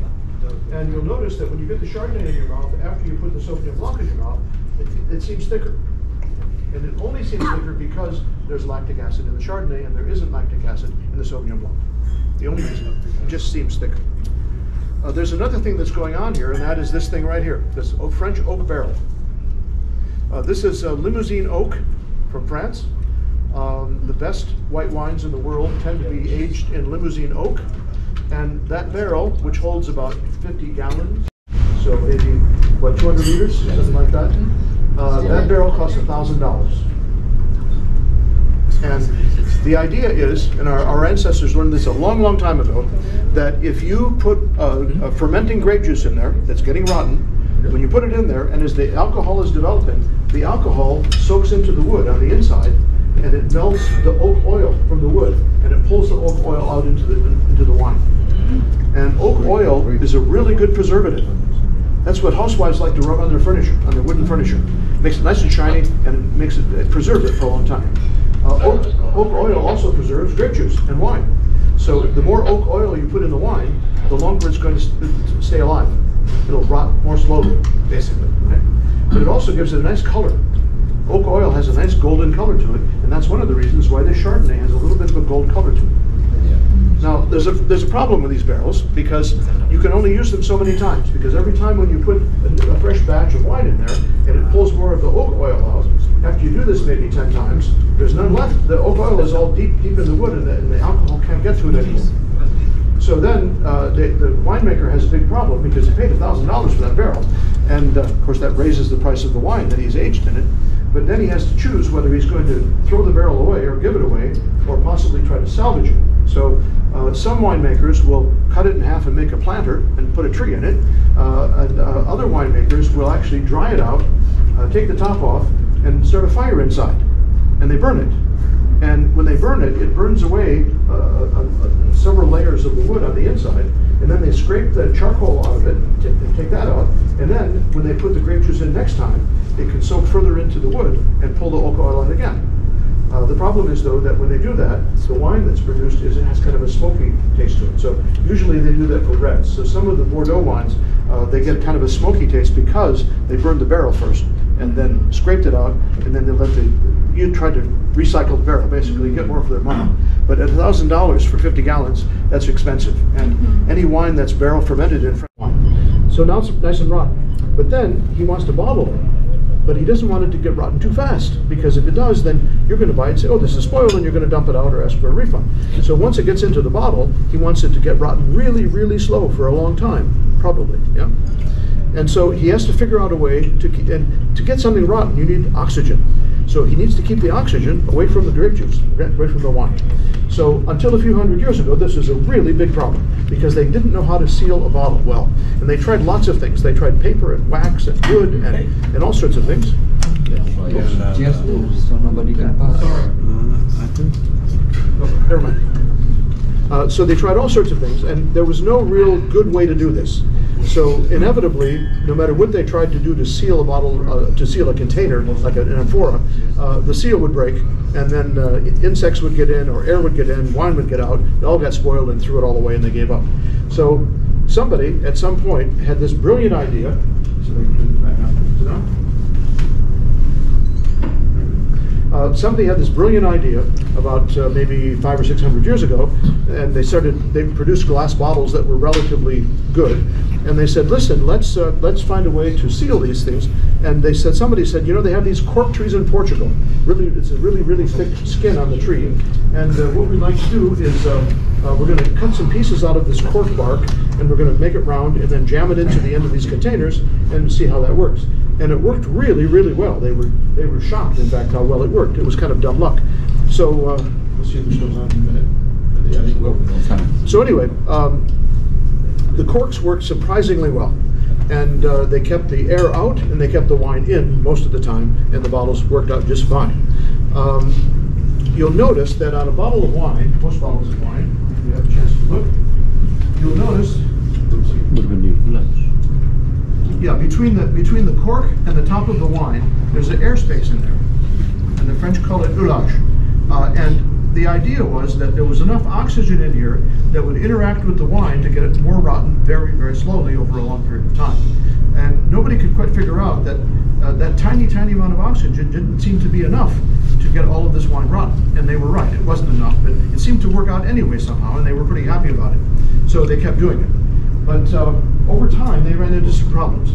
and you'll notice that when you get the Chardonnay in your mouth, after you put the Sauvignon Blanc in your mouth, it seems thicker. And it only seems thicker because there's lactic acid in the Chardonnay and there isn't lactic acid in the Sauvignon Blanc. The only reason, it just seems thicker. There's another thing that's going on here, and that is this thing right here, this French oak barrel. This is Limousin oak from France. The best white wines in the world tend to be aged in Limousin oak. And that barrel, which holds about 50 gallons, so maybe, what, 200 liters, something like that? That barrel costs $1,000. And the idea is, and our ancestors learned this a long, long time ago, that if you put a fermenting grape juice in there that's getting rotten, when you put it in there, and as the alcohol is developing, the alcohol soaks into the wood on the inside, and it melts the oak oil from the wood, and it pulls the oak oil out into the wine. And oak oil is a really good preservative. That's what housewives like to rub on their furniture, on their wooden furniture. It makes it nice and shiny, and it preserves it for a long time. Oak oil also preserves grape juice and wine. So the more oak oil you put in the wine, the longer it's going to stay alive. It'll rot more slowly, basically. Right? But it also gives it a nice color. Oak oil has a nice golden color to it, and that's one of the reasons why this Chardonnay has a little bit of a gold color to it. Now, there's a problem with these barrels because you can only use them so many times, because every time when you put a fresh batch of wine in there and it pulls more of the oak oil out, after you do this maybe 10 times, there's none left. The oak oil is all deep in the wood, and the alcohol can't get to it anymore. So then the winemaker has a big problem because he paid $1,000 for that barrel, and of course that raises the price of the wine that he's aged in it. But then he has to choose whether he's going to throw the barrel away or give it away, or possibly try to salvage it. So some winemakers will cut it in half and make a planter and put a tree in it. And other winemakers will actually dry it out, take the top off, and start a fire inside. And they burn it. And when they burn it, it burns away several layers of the wood on the inside. And then they scrape the charcoal out of it, take that out. And then when they put the grape juice in next time, it can soak further into the wood and pull the oak oil in again. The problem is, though, that when they do that, the wine that's produced has kind of a smoky taste to it. So usually they do that for reds. So some of the Bordeaux wines, they get kind of a smoky taste because they burned the barrel first and then scraped it out, and then they let you try to recycle the barrel, basically get more for their money. But at $1,000 for 50 gallons, that's expensive. And any wine that's barrel fermented in French wine. So now it's nice and rotten. But then he wants to bottle it. But he doesn't want it to get rotten too fast, because if it does, then you're going to buy it and say, oh, this is spoiled, and you're going to dump it out or ask for a refund. So once it gets into the bottle, he wants it to get rotten really, really slow for a long time, probably, yeah? And so he has to figure out a way to get something rotten, you need oxygen. So he needs to keep the oxygen away from the grape juice, away from the wine. So until a few hundred years ago, this was a really big problem, because they didn't know how to seal a bottle well. And they tried lots of things. They tried paper and wax and wood and all sorts of things. Just so nobody can pass. Oh, never mind. So they tried all sorts of things, and there was no real good way to do this. So inevitably, no matter what they tried to do to seal a bottle, to seal a container, like an amphora, the seal would break, and then insects would get in, or air would get in, wine would get out. It all got spoiled and threw it all away, and they gave up. So somebody at some point had this brilliant idea. Somebody had this brilliant idea about maybe 500 or 600 years ago, and they produced glass bottles that were relatively good, and they said, listen, let's find a way to seal these things. And they said, somebody said, you know, they have these cork trees in Portugal. Really, it's a really, really thick skin on the tree, and what we'd like to do is we're going to cut some pieces out of this cork bark, and we're going to make it round and then jam it into the end of these containers and see how that works. and it worked really, really well. They were shocked, in fact, how well it worked. It was kind of dumb luck. So let's see if this goes on in a minute. Yeah, it will. So anyway, the corks worked surprisingly well, and they kept the air out and they kept the wine in most of the time, and the bottles worked out just fine. You'll notice that on a bottle of wine, most bottles of wine, if you have a chance to look, you'll notice, yeah, between the cork and the top of the wine, there's an airspace in there, and the French call it ullage. And the idea was that there was enough oxygen in here that would interact with the wine to get it more rotten very, very slowly over a long period of time. And nobody could quite figure out that that tiny, tiny amount of oxygen didn't seem to be enough to get all of this wine rotten. And they were right, it wasn't enough, but it seemed to work out anyway somehow, and they were pretty happy about it. So they kept doing it. But over time, they ran into some problems.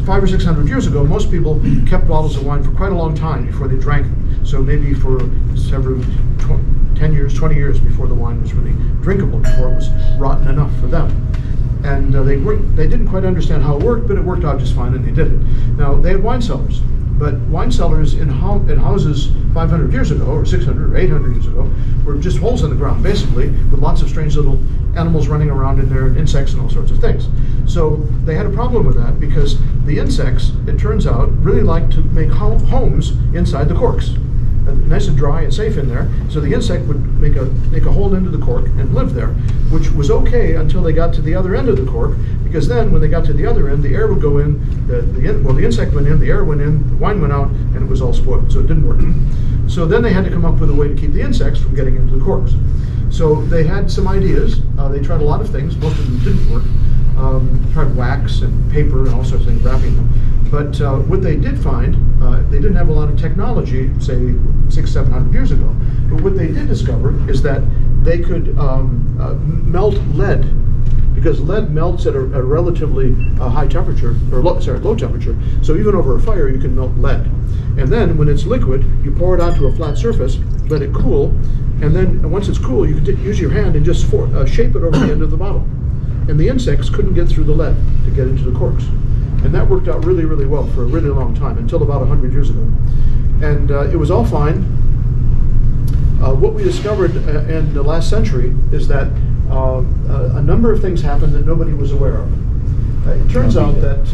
500 or 600 years ago, most people kept bottles of wine for quite a long time before they drank them. So maybe for 10 years, 20 years before the wine was really drinkable, before it was rotten enough for them. And they didn't quite understand how it worked, but it worked out just fine, and they did it. Now, they had wine cellars, but wine cellars in houses 500 years ago, or 600 or 800 years ago, were just holes in the ground, basically, with lots of strange little animals running around in there, and insects and all sorts of things. So they had a problem with that, because the insects, it turns out, really like to make homes inside the corks. Nice and dry and safe in there, so the insect would make a hole into the cork and live there, which was okay until they got to the other end of the cork, because then when they got to the other end, the air would go in, the insect went in, the air went in, the wine went out, and it was all spoiled, so it didn't work. So then they had to come up with a way to keep the insects from getting into the corks. So they had some ideas. They tried a lot of things. Most of them didn't work. Tried wax and paper and all sorts of things, wrapping them. But what they did find, they didn't have a lot of technology, say 600, 700 years ago. But what they did discover is that they could melt lead, because lead melts at a relatively high temperature, or low temperature. So even over a fire, you can melt lead. And then when it's liquid, you pour it onto a flat surface, let it cool, and then once it's cool, you can use your hand and just shape it over the end of the bottle. And the insects couldn't get through the lead to get into the corks. And that worked out really, really well for a really long time, until about 100 years ago. And it was all fine. What we discovered in the last century is that a number of things happened that nobody was aware of. It turns out that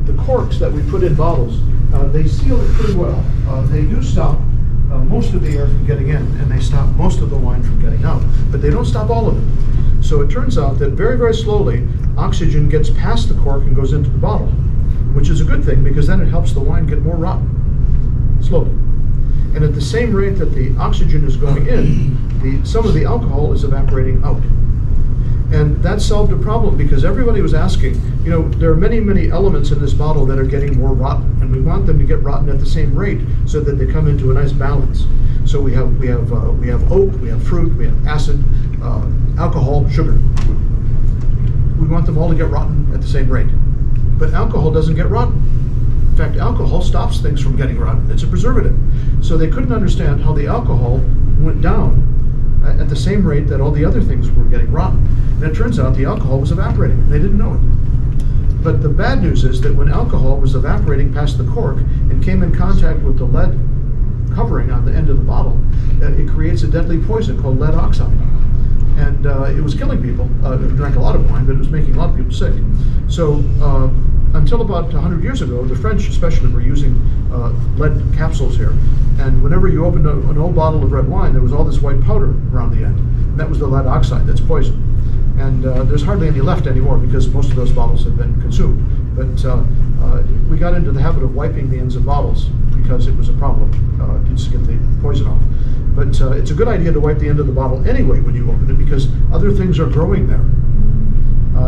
the corks that we put in bottles, they seal it pretty well. They do stop most of the air from getting in, and they stop most of the wine from getting out, but they don't stop all of it. So it turns out that very, very slowly, oxygen gets past the cork and goes into the bottle, which is a good thing, because then it helps the wine get more rotten, slowly. And at the same rate that the oxygen is going in, some of the alcohol is evaporating out. And that solved a problem, because everybody was asking, you know, there are many, many elements in this bottle that are getting more rotten, and we want them to get rotten at the same rate so that they come into a nice balance. So we have oak, we have fruit, we have acid, alcohol, sugar. We want them all to get rotten at the same rate. But alcohol doesn't get rotten. In fact, alcohol stops things from getting rotten. It's a preservative. So they couldn't understand how the alcohol went down at the same rate that all the other things were getting rotten. And it turns out the alcohol was evaporating. They didn't know it. But the bad news is that when alcohol was evaporating past the cork and came in contact with the lead covering on the end of the bottle, it creates a deadly poison called lead oxide. And it was killing people who drank a lot of wine, but it was making a lot of people sick. So until about 100 years ago, the French especially were using lead capsules here. And whenever you opened an old bottle of red wine, there was all this white powder around the end. And that was the lead oxide, that's poison. And there's hardly any left anymore, because most of those bottles have been consumed. But we got into the habit of wiping the ends of bottles, because it was a problem just to get the poison off. But it's a good idea to wipe the end of the bottle anyway when you open it, because other things are growing there.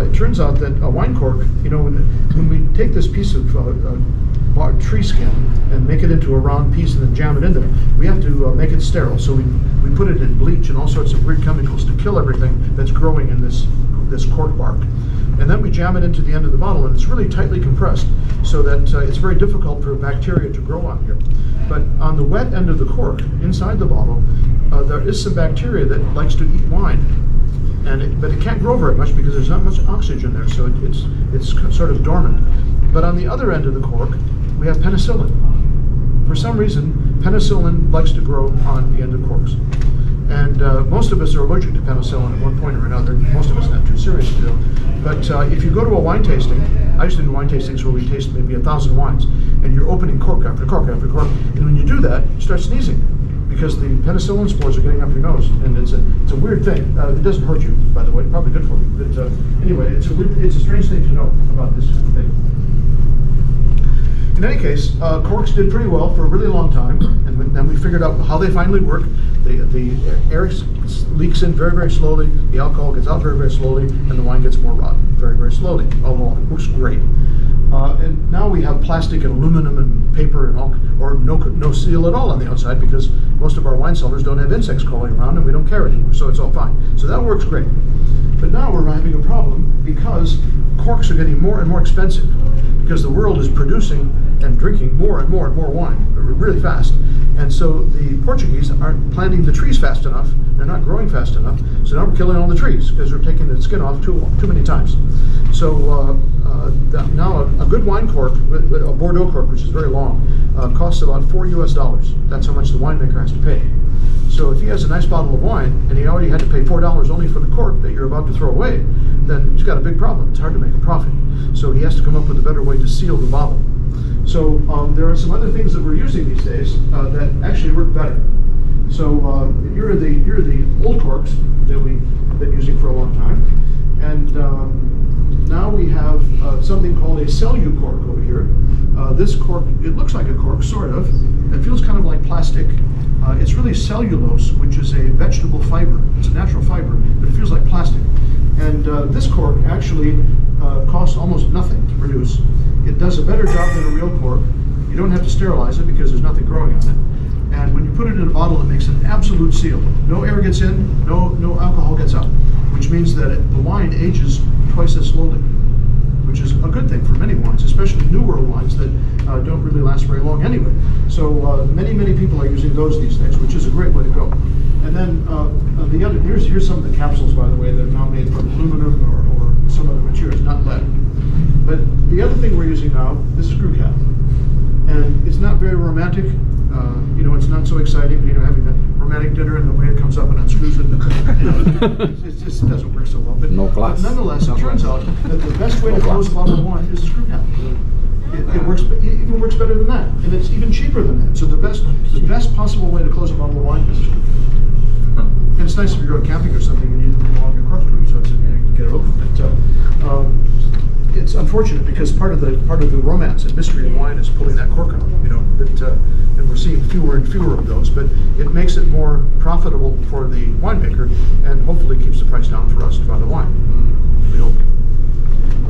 It turns out that a wine cork, you know, when we take this piece of tree skin and make it into a round piece and then jam it in there, we have to make it sterile. So we put it in bleach and all sorts of weird chemicals to kill everything that's growing in this cork bark. And then we jam it into the end of the bottle, and it's really tightly compressed, so that it's very difficult for bacteria to grow on here. But on the wet end of the cork, inside the bottle, there is some bacteria that likes to eat wine. but it can't grow very much because there's not much oxygen there, so it's sort of dormant. But on the other end of the cork, we have penicillin. For some reason, penicillin likes to grow on the end of corks. And most of us are allergic to penicillin at one point or another. Most of us not too serious to do. But if you go to a wine tasting, I used to do wine tastings where we taste maybe 1,000 wines, and you're opening cork after cork after cork, and when you do that, you start sneezing because the penicillin spores are getting up your nose, and it's a weird thing. It doesn't hurt you, by the way, probably good for you. But anyway, it's a strange thing to know about this kind of thing. In any case, corks did pretty well for a really long time, and then we figured out how they finally work. The air leaks in very, very slowly, the alcohol gets out very, very slowly, and the wine gets more rotten very, very slowly. Although it works great. And now we have plastic and aluminum and paper and all, or no seal at all on the outside because most of our wine cellars don't have insects crawling around and we don't care anymore, so it's all fine. So that works great. But now we're having a problem because corks are getting more and more expensive because the world is producing and drinking more and more and more wine really fast. And so the Portuguese aren't planting the trees fast enough, they're not growing fast enough, so now we're killing all the trees because they're taking the skin off too many times. So now a good wine cork, a Bordeaux cork, which is very long, costs about $4 US. That's how much the winemaker has to pay. So if he has a nice bottle of wine and he already had to pay $4 only for the cork that you're about to throw away, then he's got a big problem. It's hard to make a profit. So he has to come up with a better way to seal the bottle. So there are some other things that we're using these days that actually work better. So here are the old corks that we've been using for a long time, and now we have something called a Celu cork over here. This cork, it looks like a cork, sort of. It feels kind of like plastic. It's really cellulose, which is a vegetable fiber. It's a natural fiber, but it feels like plastic. And this cork actually costs almost nothing to produce. It does a better job than a real cork. You don't have to sterilize it because there's nothing growing on it. And when you put it in a bottle, it makes an absolute seal. No air gets in, no alcohol gets out, which means that the wine ages twice as slowly, which is a good thing for many wines, especially New World wines that don't really last very long anyway. So many people are using those these days, which is a great way to go. And then here's some of the capsules, by the way, that are now made from aluminum or some other materials, not lead. But the other thing we're using now is a screw cap, and it's not very romantic. It's not so exciting. Having a romantic dinner and the way it comes up and unscrews it. It just doesn't work so well. But no class. But nonetheless, it turns out that the best way to close a bottle of wine is a screw cap. It even works better than that, and it's even cheaper than that. So the best possible way to close a bottle of wine is a screw cap. And it's nice if you're going camping or something and you need to along your corkscrew, so you can get it open. But it's unfortunate because part of the romance and mystery of wine is pulling that cork out. And we're seeing fewer and fewer of those. But it makes it more profitable for the winemaker, and hopefully keeps the price down for us to buy the wine. We hope.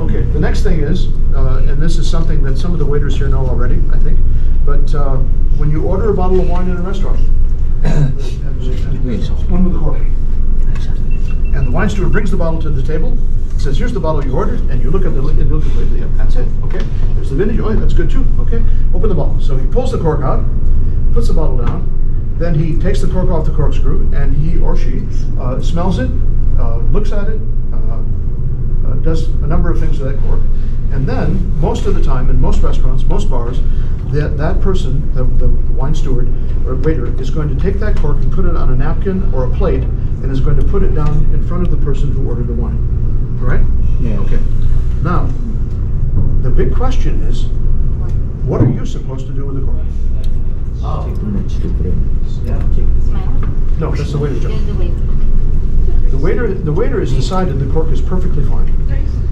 Okay, the next thing is, and this is something that some of the waiters here know already, I think, but when you order a bottle of wine in a restaurant, one with a cork, and the wine steward brings the bottle to the table, says, here's the bottle you ordered, and you look at the label, yeah, that's it, okay? There's the vintage, oh, that's good too, okay? Open the bottle. So he pulls the cork out, puts the bottle down, then he takes the cork off the corkscrew, and he or she smells it, looks at it, does a number of things with that cork, and then most of the time in most restaurants, most bars, that person, the wine steward or waiter, is going to take that cork and put it on a napkin or a plate, and is going to put it down in front of the person who ordered the wine. Right? Yeah. Okay. Now, the big question is, what are you supposed to do with the cork? Smile? No, that's the waiter's job. The waiter. The waiter has decided the cork is perfectly fine.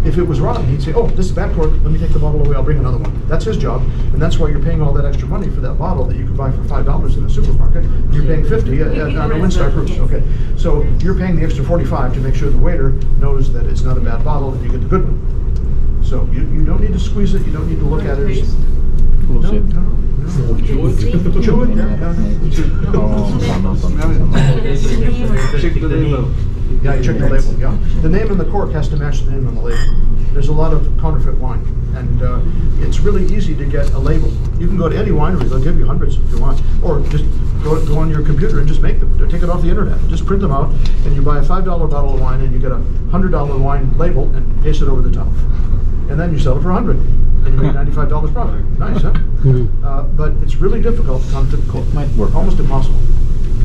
If it was rotten, he'd say, oh, this is a bad cork, let me take the bottle away, I'll bring another one. That's his job, and that's why you're paying all that extra money for that bottle that you could buy for $5 in a supermarket. You're paying $50 on a Windstar Cruise, okay? So you're paying the extra $45 to make sure the waiter knows that it's not a bad bottle and you get the good one. So you don't need to squeeze it, you don't need to look at it. No. Chew it? Yeah, you check the label, yeah. The name on the cork has to match the name on the label. there's a lot of counterfeit wine, and it's really easy to get a label. You can go to any winery; they'll give you hundreds if you want, or just go on your computer and just make them. Take it off the internet, just print them out, and you buy a $5 bottle of wine, and you get a $100 wine label and paste it over the top, and then you sell it for $100, and you make $95 profit. Nice, huh? But it's really difficult to counterfeit cork. Might work. Almost impossible.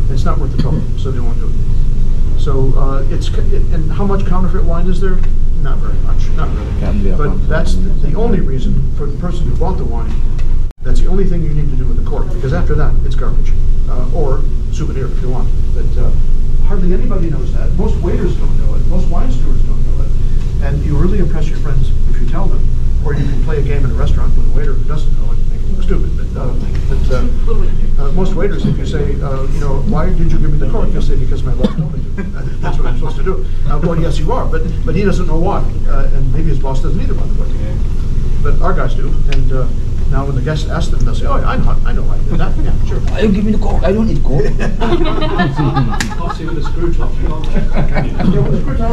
It's not worth the trouble, so they won't do it. So and how much counterfeit wine is there? Not very much, not really. But that's the only reason for the person who bought the wine. That's the only thing you need to do with the cork, because after that it's garbage, or souvenir if you want. But hardly anybody knows that. Most waiters don't know it. Most wine stewards don't know it. And you really impress your friends if you tell them. Or you can play a game in a restaurant with a waiter who doesn't know it and make it look stupid. But most waiters, if you say, why did you give me the cork? They'll say, because my boss told me to. That's what I'm supposed to do. Well, yes, you are, but he doesn't know why. And maybe his boss doesn't either, by the way. But our guys do. And now when the guests ask them, they'll say, oh, I know why I did that. Yeah, sure. You give me the cork. I don't eat cork. Also with the screw top.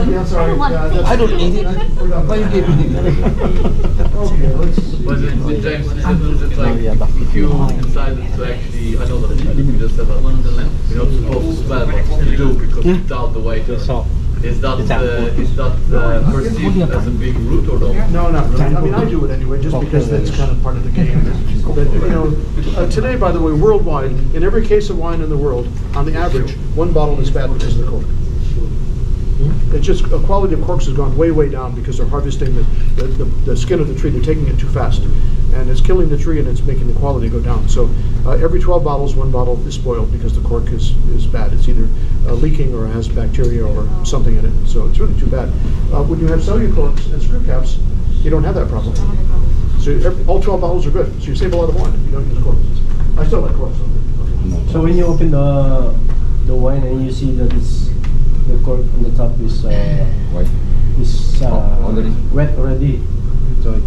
Yeah, sorry. I don't eat it. Why you give me the Okay, let's see. But in James, it's like if you decided to actually, I know that you just said that you're not supposed to smell, but you do because you doubt the waiter. Is that perceived as a big root or no? No, not really. I mean, I do it anyway, just because that's kind of part of the game. But, today, by the way, worldwide, in every case of wine in the world, on the average, one bottle is bad because of the cork. It's just the quality of corks has gone way, way down because they're harvesting the skin of the tree. They're taking it too fast, and it's killing the tree and it's making the quality go down. So every 12 bottles, one bottle is spoiled because the cork is bad. It's either leaking or has bacteria or something in it. So it's really too bad. When you have cellular corks and screw caps, you don't have that problem. So all 12 bottles are good. So you save a lot of wine if you don't use corks. I still like corks. So when you open the wine and you see that the cork on the top is White. Already? wet already, so it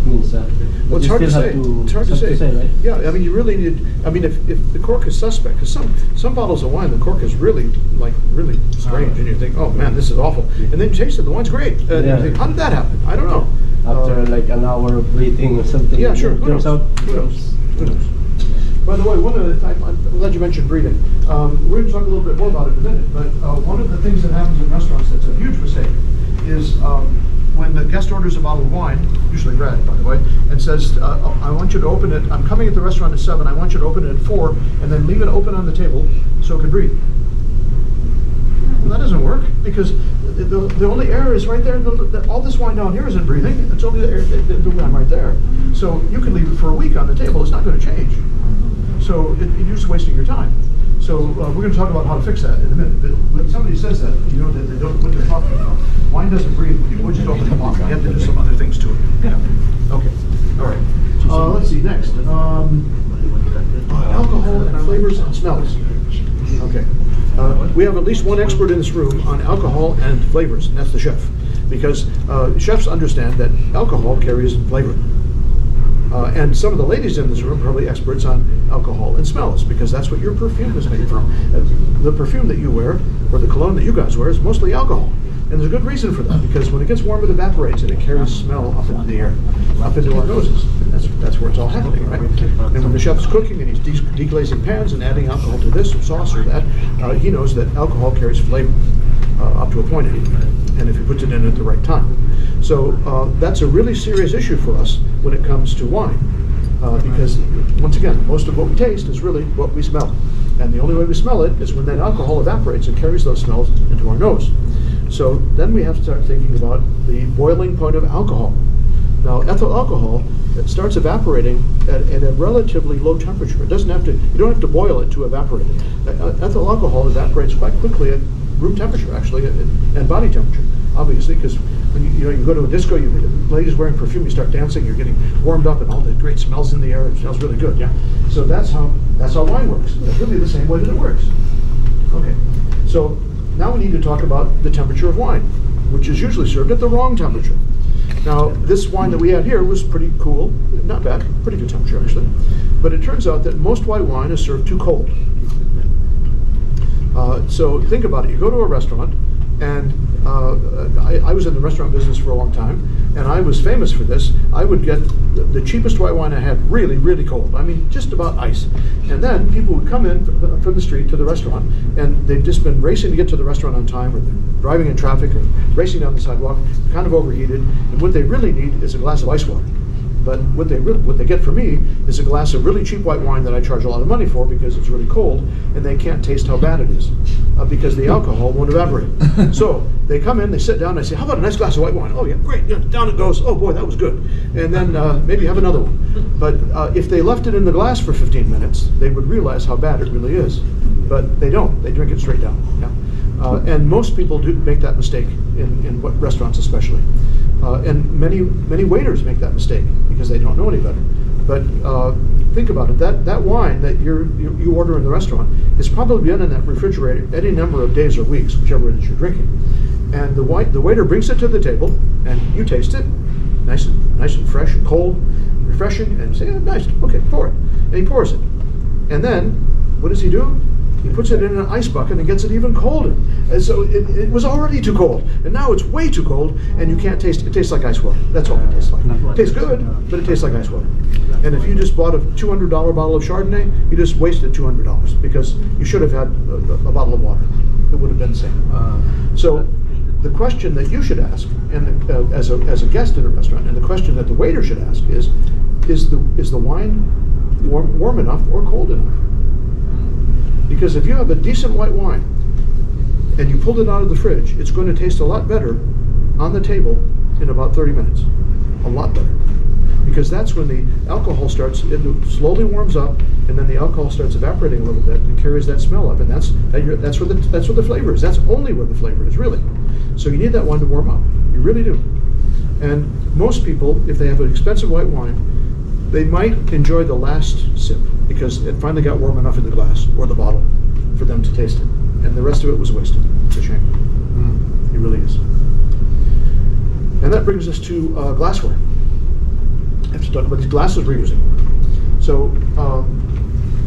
means Well, it's hard to say. It's hard to say. Right? Yeah, I mean, you really need. I mean, if the cork is suspect, because some bottles of wine, the cork is really strange, and you think, oh man, this is awful. And then you taste it, the wine's great. And you think, how did that happen? I don't know. After like an hour of breathing or something. Yeah, sure. Who knows? Who knows? By the way, I'm glad you mentioned breathing. We're going to talk a little bit more about it in a minute, but one of the things that happens in restaurants that's a huge mistake is when the guest orders a bottle of wine, usually red, by the way, and says, I want you to open it, I'm coming at the restaurant at 7, I want you to open it at 4, and then leave it open on the table so it can breathe. Well, that doesn't work, because the only air is right there. All this wine down here isn't breathing. It's only the air, the wine right there. So you can leave it for a week on the table. It's not going to change. So you're just wasting your time. So we're going to talk about how to fix that in a minute. But when somebody says that, you know that they don't what they're talking about. Wine doesn't breathe. You just open the bottle. You have to do some other things to it. Yeah. Okay. All right. Let's see. Next, alcohol and flavors and smells. Okay. We have at least one expert in this room on alcohol and flavors, and that's the chef, because chefs understand that alcohol carries flavor. And some of the ladies in this room are probably experts on alcohol and smells, because that's what your perfume is made from. The perfume that you wear, or the cologne that you guys wear, is mostly alcohol. And there's a good reason for that, because when it gets warm, it evaporates, and it carries smell up into the air, up into our noses. That's where it's all happening, right? And when the chef's cooking and he's deglazing pans and adding alcohol to this or sauce or that, he knows that alcohol carries flavor up to a point anyway, and if he puts it in at the right time. So that's a really serious issue for us when it comes to wine, because once again, most of what we taste is really what we smell, and the only way we smell it is when that alcohol evaporates and carries those smells into our nose. So then we have to start thinking about the boiling point of alcohol. Now, ethyl alcohol, it starts evaporating at a relatively low temperature. It doesn't have to. You don't have to boil it to evaporate it. Ethyl alcohol evaporates quite quickly at room temperature, actually, and body temperature, obviously, because when you go to a disco, ladies wearing perfume, you start dancing, you're getting warmed up, and all the great smells in the air. It smells really good. Yeah. So that's how wine works. It's really the same way that it works. Okay. So now we need to talk about the temperature of wine, which is usually served at the wrong temperature. Now, this wine that we had here was pretty cool, not bad, pretty good temperature actually. But it turns out that most white wine is served too cold. So think about it. You go to a restaurant And I was in the restaurant business for a long time, and I was famous for this. I would get the cheapest white wine I had really, really cold. I mean, just about ice. And then people would come in from the street to the restaurant, and they'd just been racing to get to the restaurant on time, or they're driving in traffic, or racing down the sidewalk, kind of overheated. And what they really need is a glass of ice water. But what they get from me is a glass of really cheap white wine that I charge a lot of money for because it's really cold, and they can't taste how bad it is because the alcohol won't evaporate. So they come in, they sit down, I say, how about a nice glass of white wine? Oh yeah, great, yeah, down it goes. Oh boy, that was good. And then maybe have another one. But if they left it in the glass for 15 minutes, they would realize how bad it really is. But they don't. They drink it straight down. Yeah? And most people do make that mistake in restaurants especially. And many waiters make that mistake because they don't know any better. But think about it. That wine that you order in the restaurant has probably been in that refrigerator any number of days or weeks, whichever it is you're drinking. And the waiter brings it to the table, and you taste it, nice and fresh and cold, refreshing, and say, oh, nice, okay, pour it. And he pours it. And then, what does he do? He puts it in an ice bucket and gets it even colder. And so it was already too cold, and now it's way too cold, and you can't taste it. It tastes like ice water. That's all it tastes like. It tastes good, but it tastes like ice water. And if you just bought a $200 bottle of Chardonnay, you just wasted $200 because you should have had a bottle of water. It would have been the same. So the question that you should ask, and as a guest in a restaurant, and the question that the waiter should ask is the wine warm enough or cold enough? Because if you have a decent white wine and you pulled it out of the fridge, it's going to taste a lot better on the table in about 30 minutes. A lot better. Because that's when the alcohol starts, it slowly warms up, and then the alcohol starts evaporating a little bit and carries that smell up. And that's where the flavor is. That's only where the flavor is, really. So you need that wine to warm up. You really do. And most people, if they have an expensive white wine, they might enjoy the last sip because it finally got warm enough in the glass or the bottle for them to taste it. And the rest of it was wasted. It's a shame. It really is. And that brings us to glassware. I have to talk about these glasses we're using. So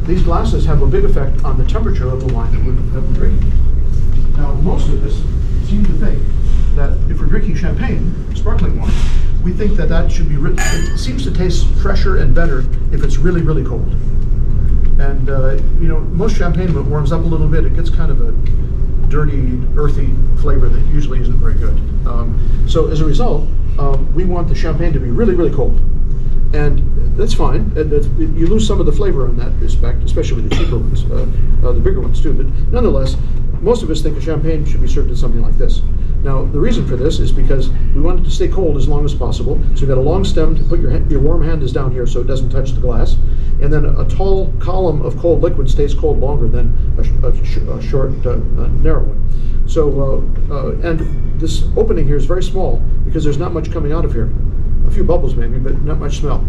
these glasses have a big effect on the temperature of the wine that we're drinking. Now, most of us seem to think that if we're drinking champagne, sparkling wine, we think that should be, it seems to taste fresher and better if it's really, really cold. And, most champagne, when it warms up a little bit, it gets kind of a dirty, earthy flavor that usually isn't very good. So as a result, we want the champagne to be really, really cold. And that's fine. You lose some of the flavor in that respect, especially with the cheaper ones, the bigger ones too. But nonetheless, most of us think a champagne should be served in something like this. Now, the reason for this is because we want it to stay cold as long as possible. So you've got a long stem to put your warm hand is down here so it doesn't touch the glass. And then a tall column of cold liquid stays cold longer than a short, narrow one. So, and this opening here is very small because there's not much coming out of here. A few bubbles maybe, but not much smell.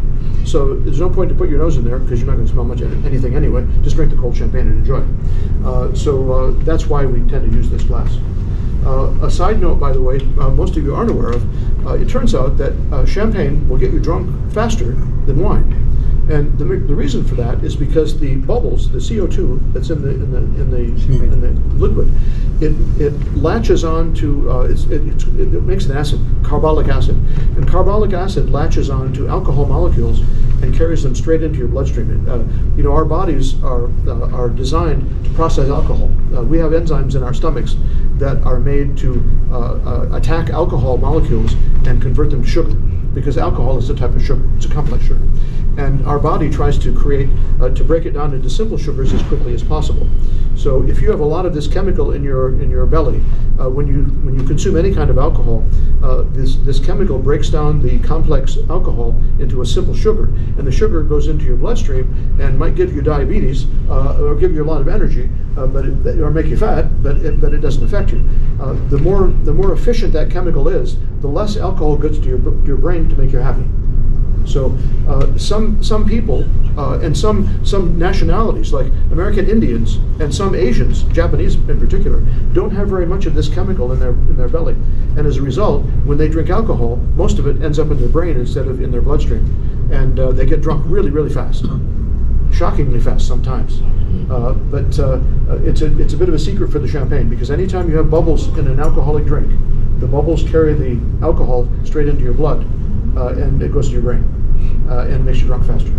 So there's no point to put your nose in there because you're not going to smell much anything anyway. Just drink the cold champagne and enjoy it. So that's why we tend to use this glass. A side note, by the way, most of you aren't aware of, it turns out that champagne will get you drunk faster than wine. And the reason for that is because the bubbles, the CO2 that's in the liquid, it latches on to it makes an acid, carbolic acid, and carbolic acid latches on to alcohol molecules and carries them straight into your bloodstream. Our bodies are designed to process alcohol. We have enzymes in our stomachs that are made to attack alcohol molecules and convert them to sugar, because alcohol is a type of sugar. It's a complex sugar. And our body tries to to break it down into simple sugars as quickly as possible. So if you have a lot of this chemical in your belly, when you consume any kind of alcohol, this chemical breaks down the complex alcohol into a simple sugar, and the sugar goes into your bloodstream and might give you diabetes or give you a lot of energy, or make you fat, but it doesn't affect you. The more efficient that chemical is, the less alcohol gets to your brain to make you happy. So some people and some nationalities, like American Indians and some Asians, Japanese in particular, don't have very much of this chemical in their belly, and as a result, when they drink alcohol, most of it ends up in their brain instead of in their bloodstream, and they get drunk really, really fast, shockingly fast sometimes. But it's a bit of a secret for the champagne, because anytime you have bubbles in an alcoholic drink, the bubbles carry the alcohol straight into your blood, and it goes to your brain, and makes you drunk faster.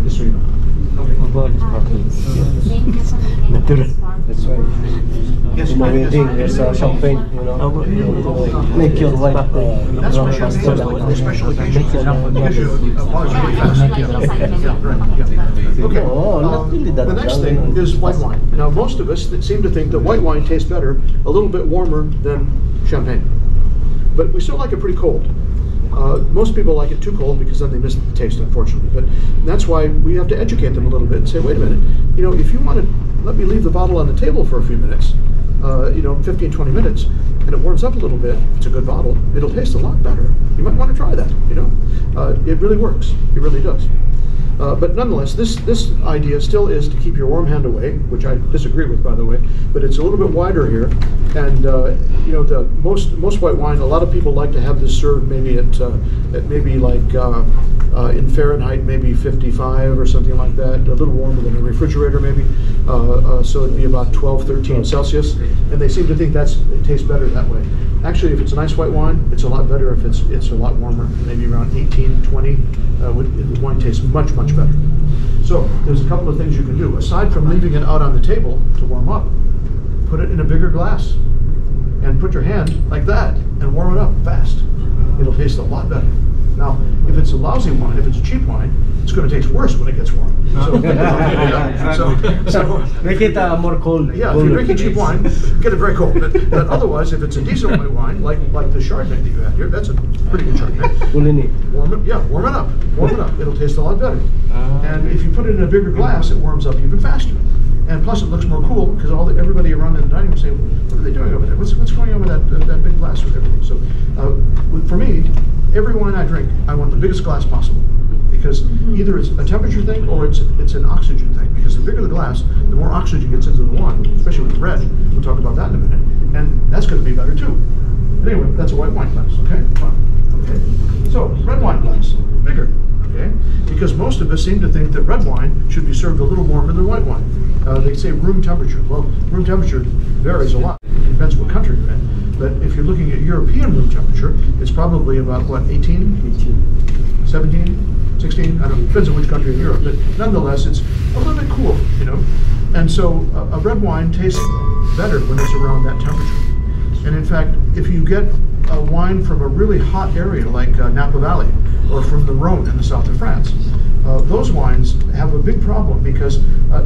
Just so you know. That's why. Yes, In a wedding, there's champagne, you know, make your wife. That's what champagne is like, on a special occasion. It gives you a buzz really fast. Yeah, right, yeah. Okay. Oh, not really that The next young. thing is white wine. Now, most of us seem to think that white wine tastes better, a little bit warmer than champagne. But we still like it pretty cold. Most people like it too cold because then they miss the taste, unfortunately. But that's why we have to educate them a little bit and say, wait a minute, you know, if you want to let me leave the bottle on the table for a few minutes, 15, 20 minutes, and it warms up a little bit, if it's a good bottle, it'll taste a lot better. You might want to try that, you know. It really works. It really does. But nonetheless, this idea still is to keep your warm hand away, which I disagree with, by the way. But it's a little bit wider here, and the most white wine. A lot of people like to have this served maybe at maybe like in Fahrenheit, maybe 55 or something like that, a little warmer than a refrigerator, maybe. So it'd be about 12, 13 Celsius, and they seem to think it tastes better that way. Actually, if it's a nice white wine, it's a lot better if it's a lot warmer, maybe around 18, 20. The wine tastes much, much better. So there's a couple of things you can do. Aside from leaving it out on the table to warm up, put it in a bigger glass and put your hand like that and warm it up fast. It'll taste a lot better. Now, if it's a lousy wine, if it's a cheap wine, it's going to taste worse when it gets warm. So Make it more cold. yeah, if you're drinking cheap wine, get it very cold. But otherwise, if it's a decent white wine, like the Chardonnay that you have here, that's a pretty good Chardonnay. Warm it up. Warm it up. It'll taste a lot better. And if you put it in a bigger glass, it warms up even faster. And plus, it looks more cool because everybody around in the dining room say, "What are they doing over there? What's going on with that big glass with everything?" So, for me, every wine I drink, I want the biggest glass possible, because either it's a temperature thing or it's an oxygen thing. Because the bigger the glass, the more oxygen gets into the wine, especially with red. We'll talk about that in a minute, and that's going to be better too. But anyway, that's a white wine glass. Okay, fine. Okay, so red wine glass, bigger. Okay, because most of us seem to think that red wine should be served a little warmer than white wine. They say room temperature. Well, room temperature varies a lot. It depends what country you're in. But if you're looking at European room temperature, it's probably about, what, 18, 17, 16? I don't know, depends on which country in Europe. But nonetheless, it's a little bit cool, you know. And so a red wine tastes better when it's around that temperature. And in fact, if you get a wine from a really hot area like Napa Valley or from the Rhone in the south of France, those wines have a big problem because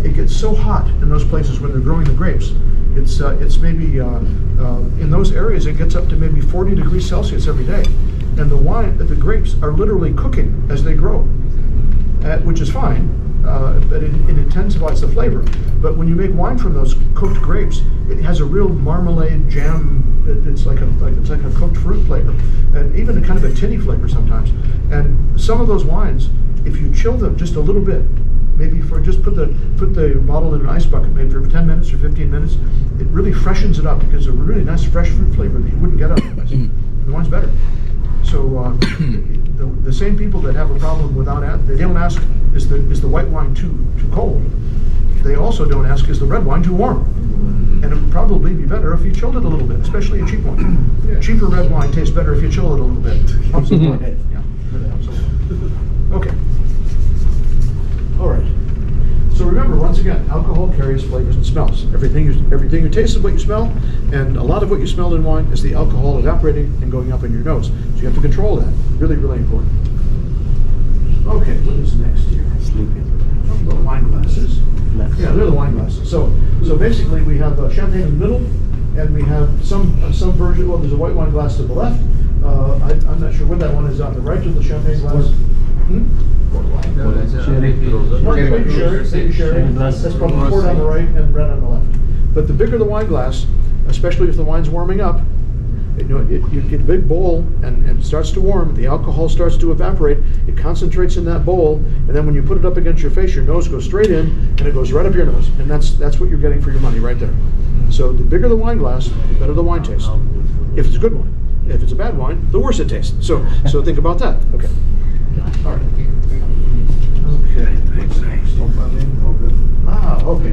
it gets so hot in those places when they're growing the grapes. It's maybe in those areas it gets up to maybe 40 degrees Celsius every day, and the grapes are literally cooking as they grow, which is fine, but it intensifies the flavor. But when you make wine from those cooked grapes, it has a real marmalade jam. It's like a cooked fruit flavor, and even a kind of a tinny flavor sometimes. And some of those wines, if you chill them just a little bit, maybe just put the bottle in an ice bucket, maybe for 10 minutes or 15 minutes, it really freshens it up. It gives a really nice fresh fruit flavor that you wouldn't get otherwise. The wine's better. So the same people that have a problem they don't ask, is the white wine too cold? They also don't ask, is the red wine too warm? And it would probably be better if you chilled it a little bit, especially a cheap one. Cheaper red wine tastes better if you chill it a little bit. Absolutely. Yeah. Okay. All right. So remember, once again, alcohol carries flavors and smells. Everything you taste is what you smell, and a lot of what you smell in wine is the alcohol evaporating and going up in your nose. So you have to control that. Really, really important. Okay, what is next here? The wine glasses. Yeah, they're the wine glasses. So basically, we have champagne in the middle, and we have some version. Well, there's a white wine glass to the left. I'm not sure what that one is on the right of the champagne glass. Maybe sherry. That's probably port on the right and red on the left. But the bigger the wine glass, especially if the wine's warming up, you get a big bowl and it starts to warm. The alcohol starts to evaporate. It concentrates in that bowl, and then when you put it up against your face, your nose goes straight in, and it goes right up your nose. And that's what you're getting for your money right there. So the bigger the wine glass, the better the wine tastes. If it's a good wine. If it's a bad wine, the worse it tastes. So think about that. Okay. All right. Okay. Okay.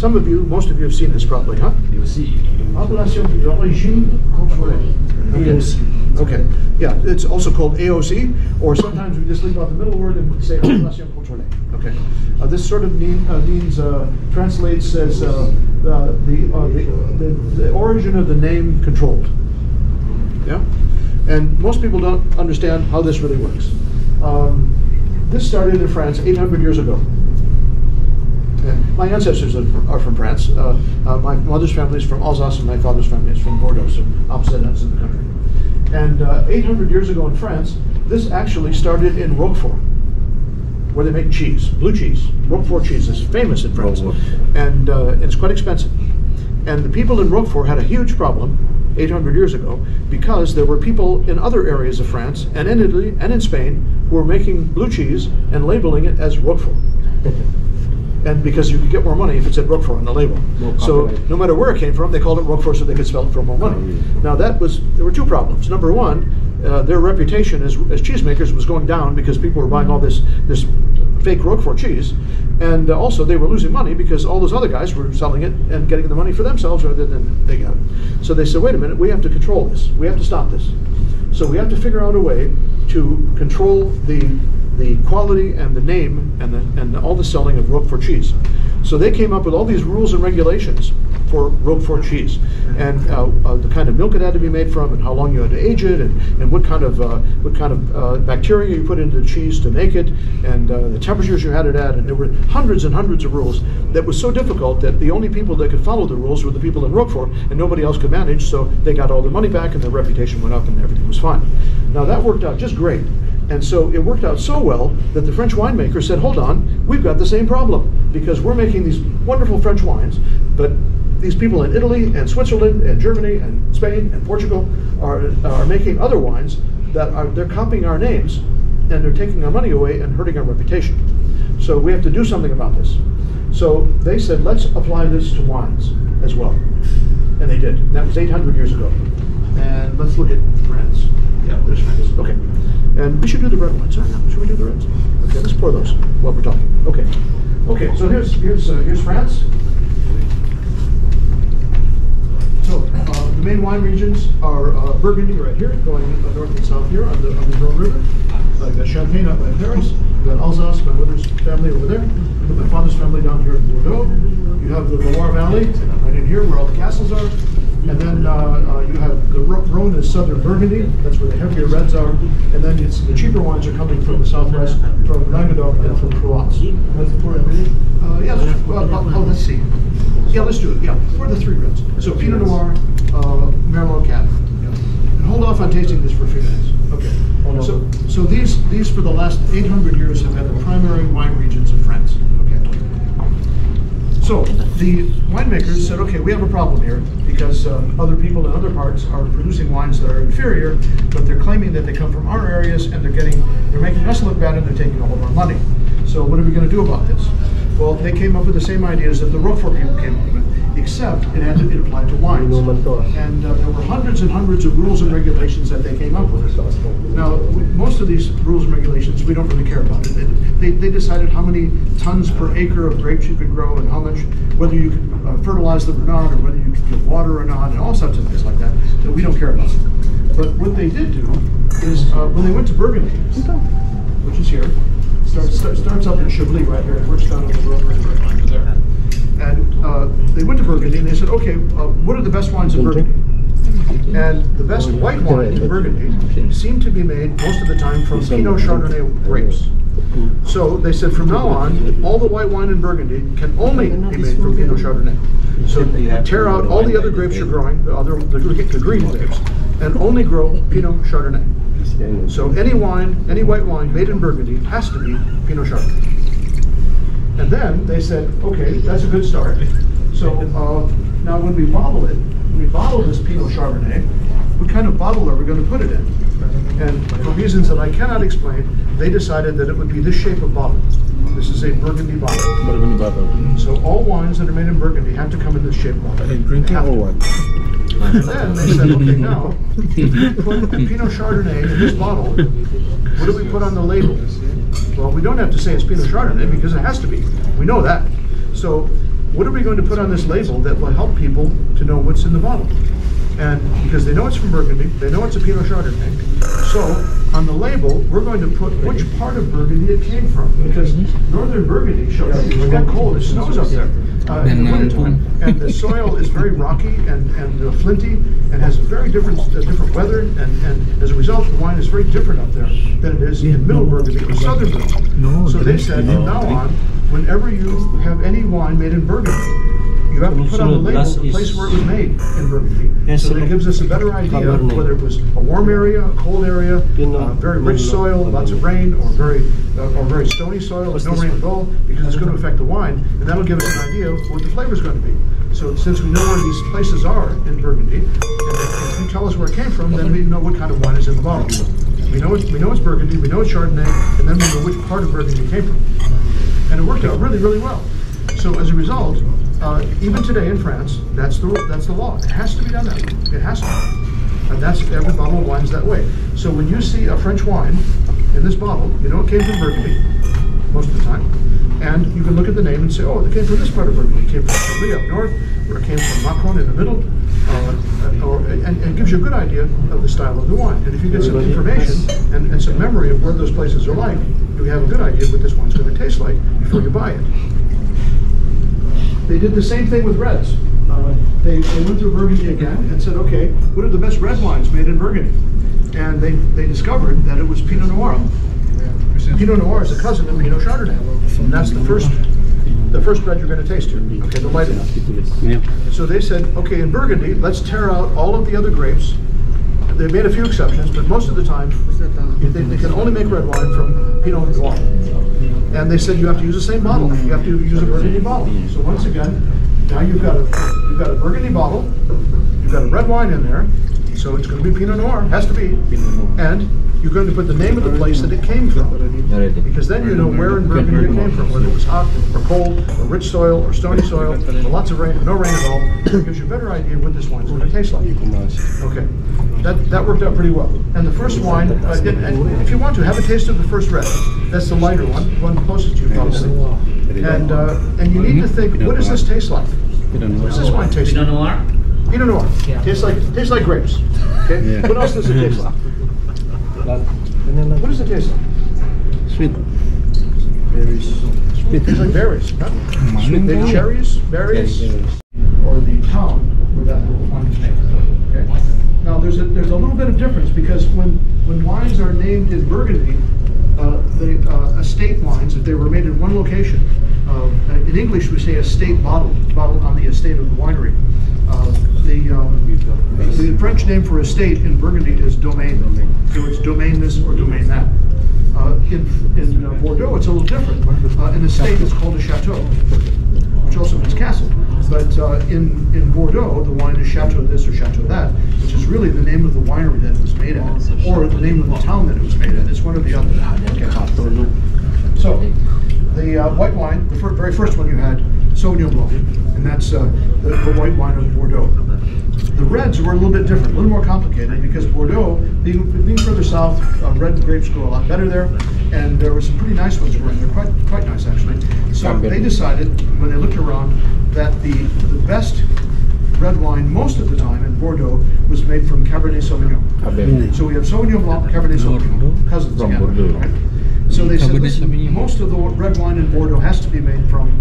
some of you, most of you have seen this probably, huh? Appellation d'origine contrôlée. Okay, yeah, it's also called AOC, or sometimes we just leave out the middle word and say appellation contrôlée. Okay, this sort of translates as the origin of the name controlled. Yeah, and most people don't understand how this really works. This started in France 800 years ago. And my ancestors are from France. My mother's family is from Alsace, and my father's family is from Bordeaux, so opposite ends of the country. And 800 years ago in France, this actually started in Roquefort, where they make cheese, blue cheese. Roquefort cheese is famous in France, and it's quite expensive. And the people in Roquefort had a huge problem 800 years ago because there were people in other areas of France and in Italy and in Spain who were making blue cheese and labeling it as Roquefort. And because you could get more money if it said Roquefort on the label. So no matter where it came from, they called it Roquefort so they could sell it for more money. Now there were two problems. Number one, their reputation as cheesemakers was going down because people were buying all this fake Roquefort cheese. And also they were losing money because all those other guys were selling it and getting the money for themselves rather than they got it. So they said, wait a minute, we have to control this. We have to stop this. So we have to figure out a way to control the quality and the name and all the selling of Roquefort cheese. So they came up with all these rules and regulations for Roquefort cheese, and the kind of milk it had to be made from, and how long you had to age it, and what kind of bacteria you put into the cheese to make it, and the temperatures you had it at. And there were hundreds and hundreds of rules that was so difficult that the only people that could follow the rules were the people in Roquefort, and nobody else could manage. So they got all their money back, and their reputation went up, and everything was fine. Now that worked out just great. And so it worked out so well that the French winemaker said, hold on, we've got the same problem, because we're making these wonderful French wines, but these people in Italy and Switzerland and Germany and Spain and Portugal are making other wines that they're copying our names, and they're taking our money away and hurting our reputation. So we have to do something about this. So they said, let's apply this to wines as well. And they did. And that was 800 years ago. And let's look at France. Yeah, there's France. Okay. And we should do the red wines. Should we do the reds? Okay, let's pour those while we're talking. Okay. Okay, so here's France. So the main wine regions are Burgundy right here, going north and south here on the Rhone River. I've got Champagne up by Paris. You've got Alsace, my mother's family over there. With my father's family down here in Bordeaux. You have the Loire Valley right in here where all the castles are. And then you have the Rhone is southern Burgundy. That's where the heavier reds are. And then the cheaper wines are coming from the southwest, from Languedoc and from Provence. Yeah, let's see. Yeah, let's do it. Yeah, for the three reds. So Pinot Noir, Merlot, Cab. Yeah. And hold off on tasting this for a few minutes. Okay. So these for the last 800 years have been the primary wine regions of France. Okay. So the winemakers said, okay, we have a problem here because other people in other parts are producing wines that are inferior, but they're claiming that they come from our areas and they're making us look bad and they're taking all of our money. So what are we going to do about this? Well, they came up with the same ideas that the Roquefort people came up with, except it applied to wines. And there were hundreds and hundreds of rules and regulations that they came up with. Now, most of these rules and regulations, we don't really care about it. They decided how many tons per acre of grapes you could grow and how much, whether you could fertilize them or not, or whether you could give water or not, and all sorts of things like that we don't care about. But what they did do is, when they went to Burgundy, which is here, starts up in Chablis right here, and works down on the road right there. And they went to Burgundy and they said, okay, what are the best wines in Burgundy? And the best white wine in Burgundy seemed to be made most of the time from Pinot Chardonnay grapes. So they said from now on, all the white wine in Burgundy can only be made from Pinot Chardonnay. So tear out all the other grapes you're growing, the green grapes, and only grow Pinot Chardonnay. So any white wine made in Burgundy has to be Pinot Chardonnay. And then they said, okay, that's a good start. So now when we bottle this Pinot Chardonnay, what kind of bottle are we going to put it in? And for reasons that I cannot explain, they decided that it would be this shape of bottle. This is a Burgundy bottle. So all wines that are made in Burgundy have to come in this shape bottle. Drinking or what? And then they said, okay, now, if we put Pinot Chardonnay in this bottle, what do we put on the label? Well, we don't have to say it's Pinot Chardonnay because it has to be. We know that. So what are we going to put on this label that will help people to know what's in the bottle? And because they know it's from Burgundy, they know it's a Pinot Chardonnay. So on the label, we're going to put which part of Burgundy it came from. Because northern Burgundy shows up, it's got cold, it snows up there in the wintertime. And the soil is very rocky and flinty and has very different weather. And as a result, the wine is very different up there than it is in middle Burgundy or southern Burgundy. So they said from now on, whenever you have any wine made in Burgundy, you have to put on the label the place where it was made in Burgundy. So that gives us a better idea of whether it was a warm area, a cold area, very rich soil, lots of rain, or very stony soil with no rain at all, because it's going to affect the wine, and that'll give us an idea of what the flavor is going to be. So since we know where these places are in Burgundy, and if you tell us where it came from, then we know what kind of wine is in the bottle. We know it's Burgundy, we know it's Chardonnay, and then we know which part of Burgundy it came from. And it worked out really, really well. So as a result, even today in France, that's the law. It has to be done that way. It has to be. And that's every bottle of wine is that way. So when you see a French wine in this bottle, you know it came from Burgundy most of the time. And you can look at the name and say, oh, it came from this part of Burgundy. It came from Chambly up north, or it came from Macron in the middle. And gives you a good idea of the style of the wine. And if you get some information and some memory of what those places are like, you have a good idea of what this wine's going to taste like before you buy it. They did the same thing with reds. They went through Burgundy again and said, okay, what are the best red wines made in Burgundy? And they discovered that it was Pinot Noir. Pinot Noir is a cousin of Pinot Chardonnay, and that's the first red you're going to taste here. Okay, the lighter one. So they said, okay, in Burgundy, let's tear out all of the other grapes. They made a few exceptions, but most of the time, they can only make red wine from Pinot Noir. And they said you have to use the same bottle. You have to use a Burgundy bottle. So once again, now you've got a Burgundy bottle. You've got a red wine in there. So it's going to be Pinot Noir. Has to be. And you're going to put the name of the place that it came from. Because then you know where in Burgundy it came from, whether it was hot or cold, or rich soil, or stony soil, or lots of rain, or no rain at all. It gives you a better idea of what this wine is going to taste like. Okay. That worked out pretty well. And the first wine, and if you want to, have a taste of the first red. That's the lighter one closest to you probably. And you need to think, what does this taste like? What does this wine taste like? Pinot Noir? Pinot Noir. Tastes like grapes. Okay. What else does it taste like? What does it taste like? Sweet. Berries. It tastes like berries. Huh? Sweet big cherries, berries, or the town where that little wine is made. Okay. Now there's a little bit of difference because when wines are named in Burgundy, the estate wines, if they were made in one location, in English we say estate bottle on the estate of the winery. The French name for estate in Burgundy is domain. So it's domain this or domain that. In Bordeaux it's a little different. An estate is called a chateau, which also means castle. But in Bordeaux, the wine is Chateau this or Chateau that, which is really the name of the winery that it was made at, or the name of the town that it was made at. It's one or the other. Okay. So, the white wine, the very first one you had, Sauvignon Blanc, and that's the white wine of Bordeaux. The reds were a little bit different, a little more complicated, because Bordeaux, being further south, red grapes grow a lot better there, and there were some pretty nice ones growing there, quite nice actually. So they decided, when they looked around, that the best red wine most of the time in Bordeaux was made from Cabernet Sauvignon. So we have Sauvignon Blanc, Cabernet Sauvignon, cousins again. Right? So they said, listen, most of the red wine in Bordeaux has to be made from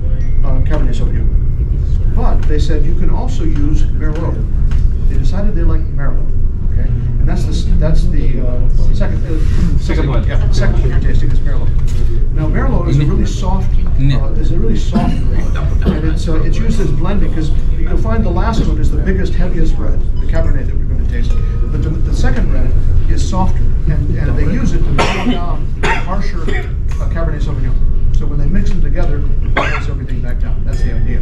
Cabernet Sauvignon. But they said you can also use Merlot. They decided they liked Merlot. Okay, and that's the second one. Yeah, the second one you're tasting is Merlot. Now Merlot is a really soft, grape, and it's used as blending because you'll find the last one is the biggest, heaviest red, the Cabernet that we're going to taste. But the second red is softer, and they use it to mellow down harsher Cabernet Sauvignon. So when they mix them together, it mellows everything back down. That's the idea.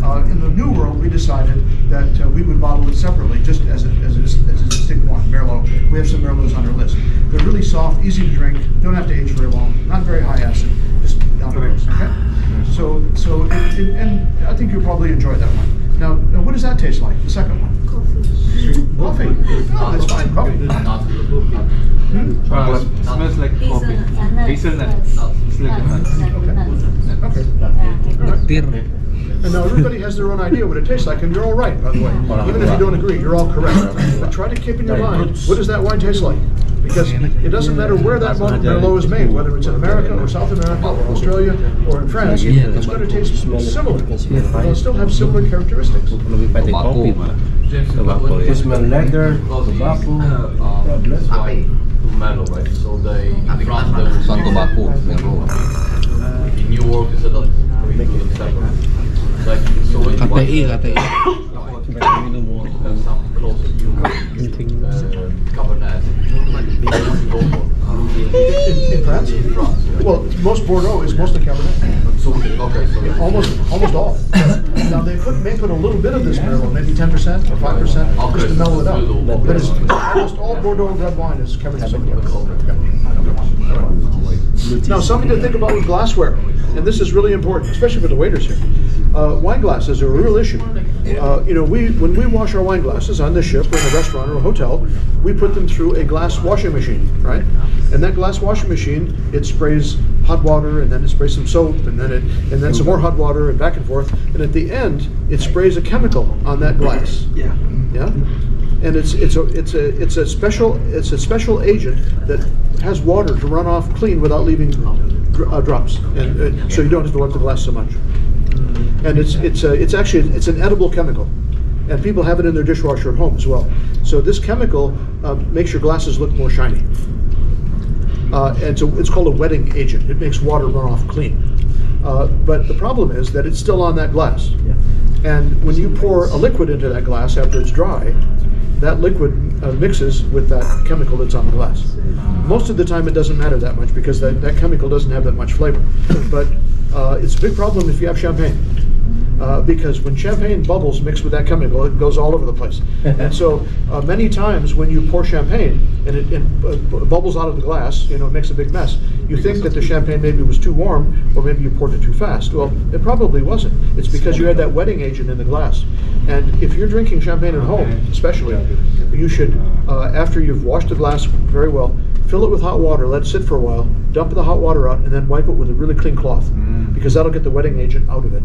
In the New World, we decided that we would bottle it separately, just as a distinct one, Merlot. We have some Merlots on our list. They're really soft, easy to drink, don't have to age very long, not very high acid, just down the road. Okay? So and I think you'll probably enjoy that one. Now, what does that taste like? The second one? Coffee. No, that's fine. Coffee. It smells like coffee. Hazelnut. It's like nuts. Okay. And now everybody has their own idea what it tastes like, and you're all right, by the way. Even if you don't agree, you're all correct. But try to keep in your mind, what does that wine taste like? Because it doesn't matter where that Merlot is made, whether it's in America or South America or Australia or in France, it's going to taste similar. It'll still have similar characteristics. You smell leather, tobacco, Merlot, right? So they in France they will Some tobacco, Merlot. in New York is a lot separate. Like so when you want to have something closer to Cabernet, go for In France? in France. Yeah. Well, most Bordeaux is mostly Cabernet. So okay, so Almost all. Now they may put a little bit of this Merlot, maybe 10% or 5%, just to mellow it up. But it's, almost all Bordeaux red wine is Cabernet Sauvignon. Now something to think about with glassware, and this is really important, especially for the waiters here. Wine glasses are a real issue. When we wash our wine glasses on this ship or in a restaurant or a hotel, we put them through a glass washing machine, right? And that glass washing machine, it sprays hot water, and then it sprays some soap, and then some more hot water, and back and forth. And at the end, it sprays a chemical on that glass. Yeah. And it's a special agent that has water to run off clean without leaving drops, and so you don't have to wipe the glass so much. And it's an edible chemical, and people have it in their dishwasher at home as well. So this chemical makes your glasses look more shiny, and so it's called a wetting agent. It makes water run off clean. But the problem is that it's still on that glass, and when you pour a liquid into that glass after it's dry, that liquid mixes with that chemical that's on the glass. Most of the time it doesn't matter that much because that chemical doesn't have that much flavor. But it's a big problem if you have champagne. Because when champagne bubbles mix with that chemical, it goes all over the place. And so many times when you pour champagne and it bubbles out of the glass, it makes a big mess, you think that the champagne maybe was too warm, or maybe you poured it too fast. Well, it probably wasn't. It's because you had that wetting agent in the glass. And if you're drinking champagne at home, especially, you should, after you've washed the glass very well, fill it with hot water, let it sit for a while, dump the hot water out, and then wipe it with a really clean cloth, because that'll get the wetting agent out of it.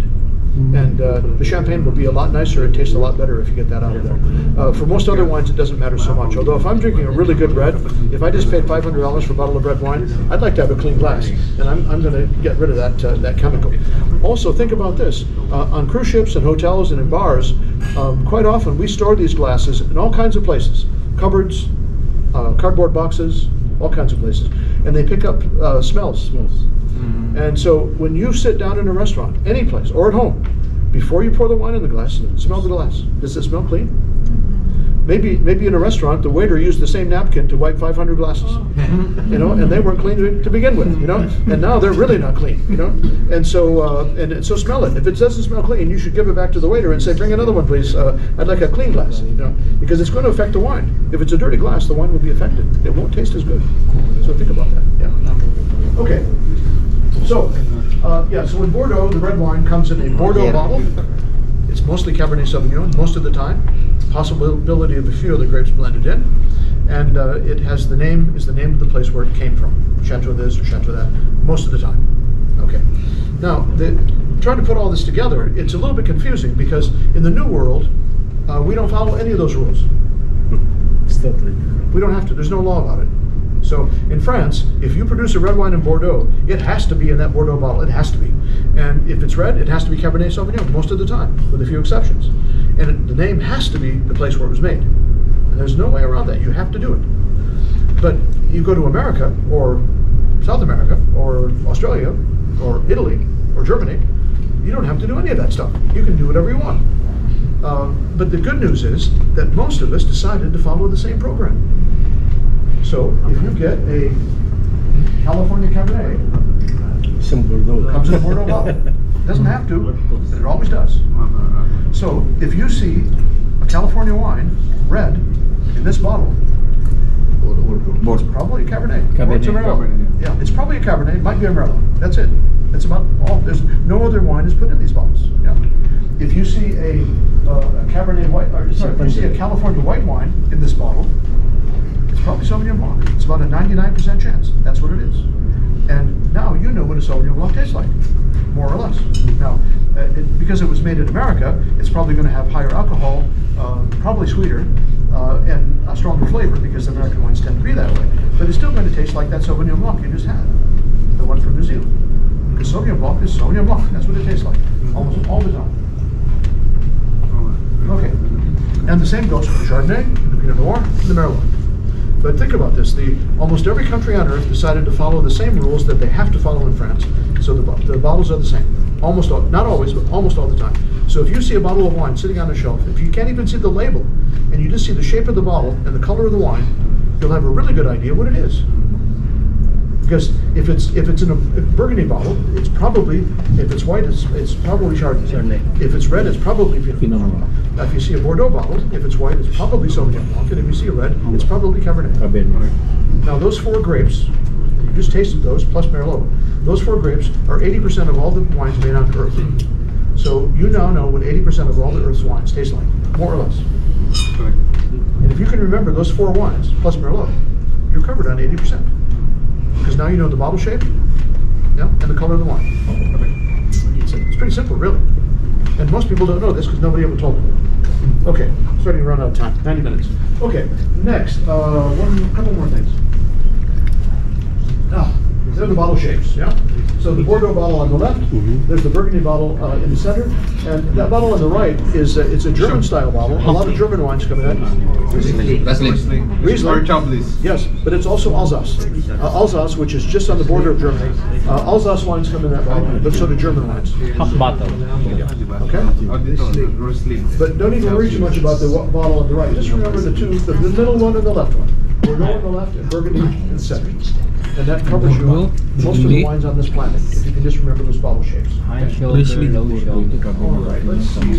And the champagne will be a lot nicer and taste a lot better if you get that out of there. For most other wines, it doesn't matter so much. Although if I'm drinking a really good red, if I just paid $500 for a bottle of red wine, I'd like to have a clean glass, and I'm going to get rid of that chemical. Also, think about this. On cruise ships and hotels and in bars, quite often we store these glasses in all kinds of places. Cupboards, cardboard boxes, all kinds of places. And they pick up smells. And so when you sit down in a restaurant, any place, or at home, before you pour the wine in the glass, smell the glass. Does it smell clean? Maybe in a restaurant, the waiter used the same napkin to wipe 500 glasses, and they weren't clean to begin with, and now they're really not clean, and so smell it. If it doesn't smell clean, you should give it back to the waiter and say, bring another one, please. I'd like a clean glass, because it's going to affect the wine. If it's a dirty glass, the wine will be affected. It won't taste as good. So think about that. Yeah. Okay. So, so in Bordeaux, the red wine comes in a Bordeaux bottle. It's mostly Cabernet Sauvignon most of the time. Possibility of a few other grapes blended in, and it has is the name of the place where it came from. Chateau this or Chateau that, most of the time. Okay. Now, trying to put all this together, it's a little bit confusing because in the New World, we don't follow any of those rules. We don't have to. There's no law about it. So in France, if you produce a red wine in Bordeaux, it has to be in that Bordeaux bottle. It has to be. And if it's red, it has to be Cabernet Sauvignon most of the time, with a few exceptions. And the name has to be the place where it was made. And there's no way around that. You have to do it. But you go to America, or South America, or Australia, or Italy, or Germany, you don't have to do any of that stuff. You can do whatever you want. But the good news is that most of us decided to follow the same program. So if you get a California Cabernet, comes in a Bordeaux bottle. Doesn't have to, but it always does. So if you see a California wine, red, in this bottle, it's probably a Cabernet. Or it's a Merlot. Yeah, it's probably a Cabernet. It might be a Merlot. That's it. That's about all. There's no other wine is put in these bottles. Yeah. If you see a Cabernet white, if you see a California white wine in this bottle, it's probably Sauvignon Blanc. It's about a 99% chance. That's what it is. And now you know what does Sauvignon Blanc taste like? More or less. Now, because it was made in America, it's probably going to have higher alcohol, probably sweeter, and a stronger flavor because American wines tend to be that way. But it's still going to taste like that Sauvignon Blanc you just had, the one from New Zealand. Because Sauvignon Blanc is Sauvignon Blanc. That's what it tastes like, almost all the time. Okay. And the same goes for the Chardonnay, the Pinot Noir, and the Merlot. But think about this, almost every country on earth decided to follow the same rules that they have to follow in France. So the bottles are the same. Almost all, not always, but almost all the time. So if you see a bottle of wine sitting on a shelf, if you can't even see the label, and you just see the shape of the bottle and the color of the wine, you'll have a really good idea what it is. Because if it's in a Burgundy bottle, it's probably, if it's white, it's probably Chardonnay. If it's red, it's probably Pinot Noir. Now, if you see a Bordeaux bottle, if it's white, it's probably Sauvignon Blanc, and if you see a red, it's probably Cabernet. Now, those 4 grapes, you just tasted those, plus Merlot. Those 4 grapes are 80% of all the wines made on Earth. So you now know what 80% of all the Earth's wines taste like, more or less. And if you can remember those 4 wines, plus Merlot, you're covered on 80%. Because now you know the bottle shape, yeah, and the color of the wine. It's pretty simple, really. And most people don't know this because nobody ever told them. Okay, starting to run out of time, 90 minutes. Okay, next, couple more things. Now, they're the bottle shapes, yeah? So the Bordeaux bottle on the left, there's the Burgundy bottle in the center, and that bottle on the right is it's a German-style bottle. A lot of German wines come in that. Riesling. Yes, but it's also Alsace. Alsace, which is just on the border of Germany. Alsace wines come in that bottle, but so do German wines. Half bottle. Okay? But don't even worry too much about the bottle on the right. Just remember the middle one and the left one. Bordeaux on the left and Burgundy in the center. And that covers you on most of the wines on this planet, if you can just remember those bottle shapes. High sugar, low sugar. All right, let's see.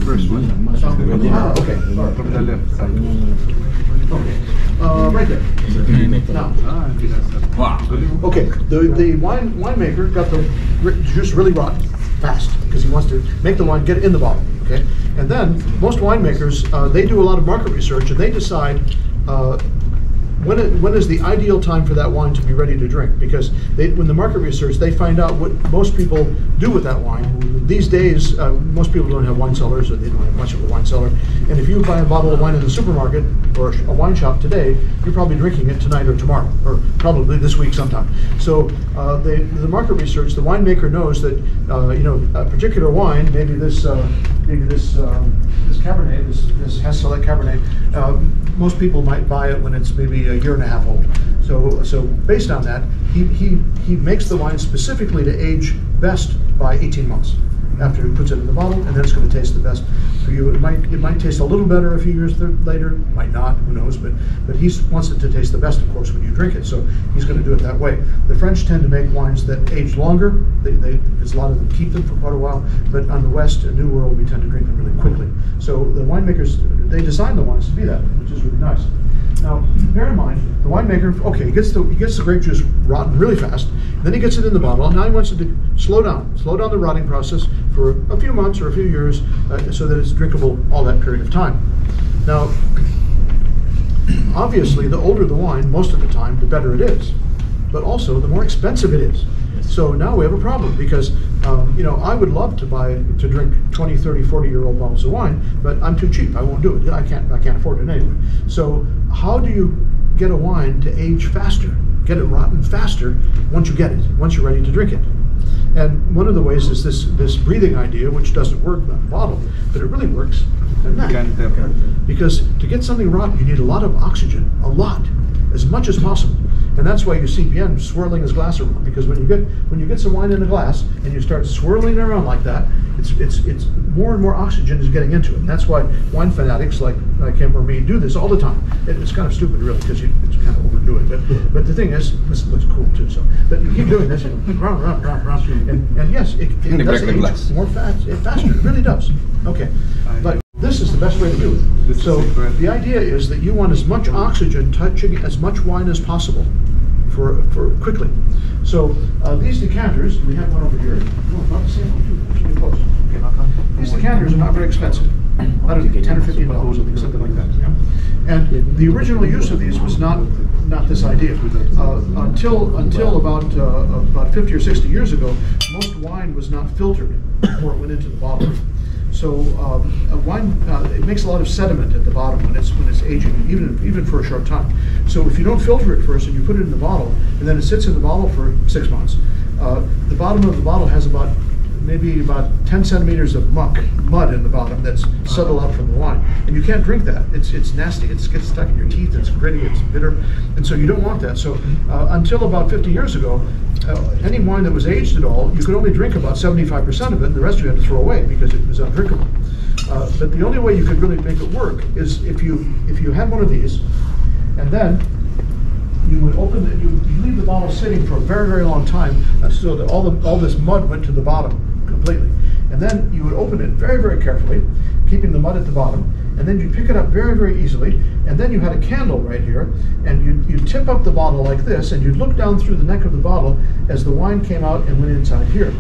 First one. Okay. From the left side. Okay. Right there. Now. Okay. The winemaker got the juice really rotten fast because he wants to make the wine get in the bottle. Okay, and then most winemakers they do a lot of market research and they decide when is the ideal time for that wine to be ready to drink, because when the market research they find out what most people do with that wine. These days most people don't have wine cellars, or they don't have much of a wine cellar, and if you buy a bottle of wine in the supermarket or a wine shop today, you're probably drinking it tonight or tomorrow, or probably this week sometime. So the market research, the winemaker knows that a particular wine, maybe this Cabernet, this Select Cabernet, most people might buy it when it's maybe a year and a half old. So based on that, he makes the wine specifically to age best by 18 months after he puts it in the bottle, and then it's going to taste the best for you. It might taste a little better a few years later, might not, who knows, but he wants it to taste the best, of course, when you drink it, so he's going to do it that way. The French tend to make wines that age longer, because a lot of them keep them for quite a while, but on the West and New World, we tend to drink them really quickly. So the winemakers, they design the wines to be that, which is really nice. Now, bear in mind, the winemaker, okay, he gets the grape juice rotten really fast, then he gets it in the bottle, and now he wants it to slow down the rotting process for a few months or a few years so that it's drinkable all that period of time. Now, obviously, the older the wine, most of the time, the better it is, but also the more expensive it is. So now we have a problem because, I would love to drink 20, 30, 40-year-old bottles of wine, but I'm too cheap. I won't do it. I can't afford it anyway. So how do you get a wine to age faster, get it rotten faster once you're ready to drink it? And one of the ways is this breathing idea, which doesn't work on a bottle, but it really works in that. Because to get something rotten, you need a lot of oxygen, as much as possible. And that's why you see Bien swirling his glass around, because when you get some wine in a glass and you start swirling it around like that, it's more and more oxygen is getting into it. And that's why wine fanatics like him or me do this all the time. It's kind of stupid, really, because it's kind of overdo it. But the thing is, this looks cool too. So, but you keep doing this, round, and yes, it does age more faster. It really does. Okay, but this is the best way to do it. So the idea is that you want as much oxygen touching as much wine as possible for quickly. So these decanters, we have one over here. No, not the same one. Should be close. Okay. These decanters are not very expensive. I don't know, $10 or $15, something like that. Yeah? And the original use of these was not this idea. Until about 50 or 60 years ago, most wine was not filtered before it went into the bottle. So a wine it makes a lot of sediment at the bottom when it's aging, even for a short time. So if you don't filter it first and you put it in the bottle, and then it sits in the bottle for 6 months, the bottom of the bottle has maybe about 10 centimeters of mud in the bottom that's settled out from the wine. And you can't drink that. It's nasty. It gets stuck in your teeth. It's gritty. It's bitter. And so you don't want that. So until about 50 years ago, any wine that was aged at all, you could only drink about 75% of it, and the rest you had to throw away because it was undrinkable. But the only way you could really make it work is if you had one of these, and then you would open it, you leave the bottle sitting for a very, very long time so that all this mud went to the bottom completely. And then you would open it very, very carefully, keeping the mud at the bottom, and then you'd pick it up very, very easily, and then you had a candle right here, and you'd tip up the bottle like this, and you'd look down through the neck of the bottle as the wine came out and went inside here.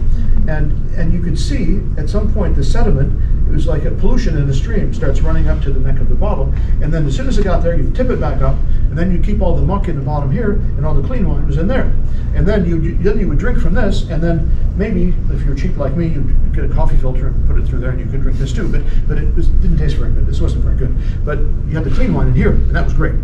And you could see, at some point, the sediment, it was like a pollution in the stream, starts running up to the neck of the bottle, and then as soon as it got there, you tip it back up, and then you keep all the muck in the bottom here, and all the clean wine was in there. And then you would drink from this, and then maybe, if you're cheap like me, you'd get a coffee filter and put it through there, and you could drink this too, but it didn't taste very good. This wasn't very good. But you had the clean wine in here, and that was great.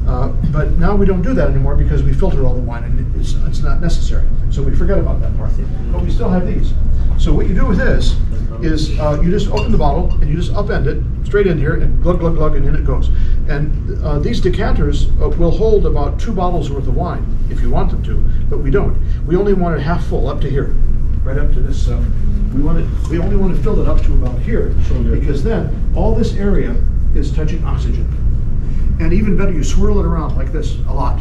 But now we don't do that anymore because we filter all the wine, and it's not necessary. So we forget about that part. But we still have these. So what you do with this is you just open the bottle, and you just upend it straight in here, and glug, glug, glug, and in it goes. And these decanters will hold about 2 bottles worth of wine, if you want them to, but we don't. We only want it half full, up to here, right up to this. We only want to fill it up to about here, because then all this area is touching oxygen. And even better, you swirl it around like this a lot.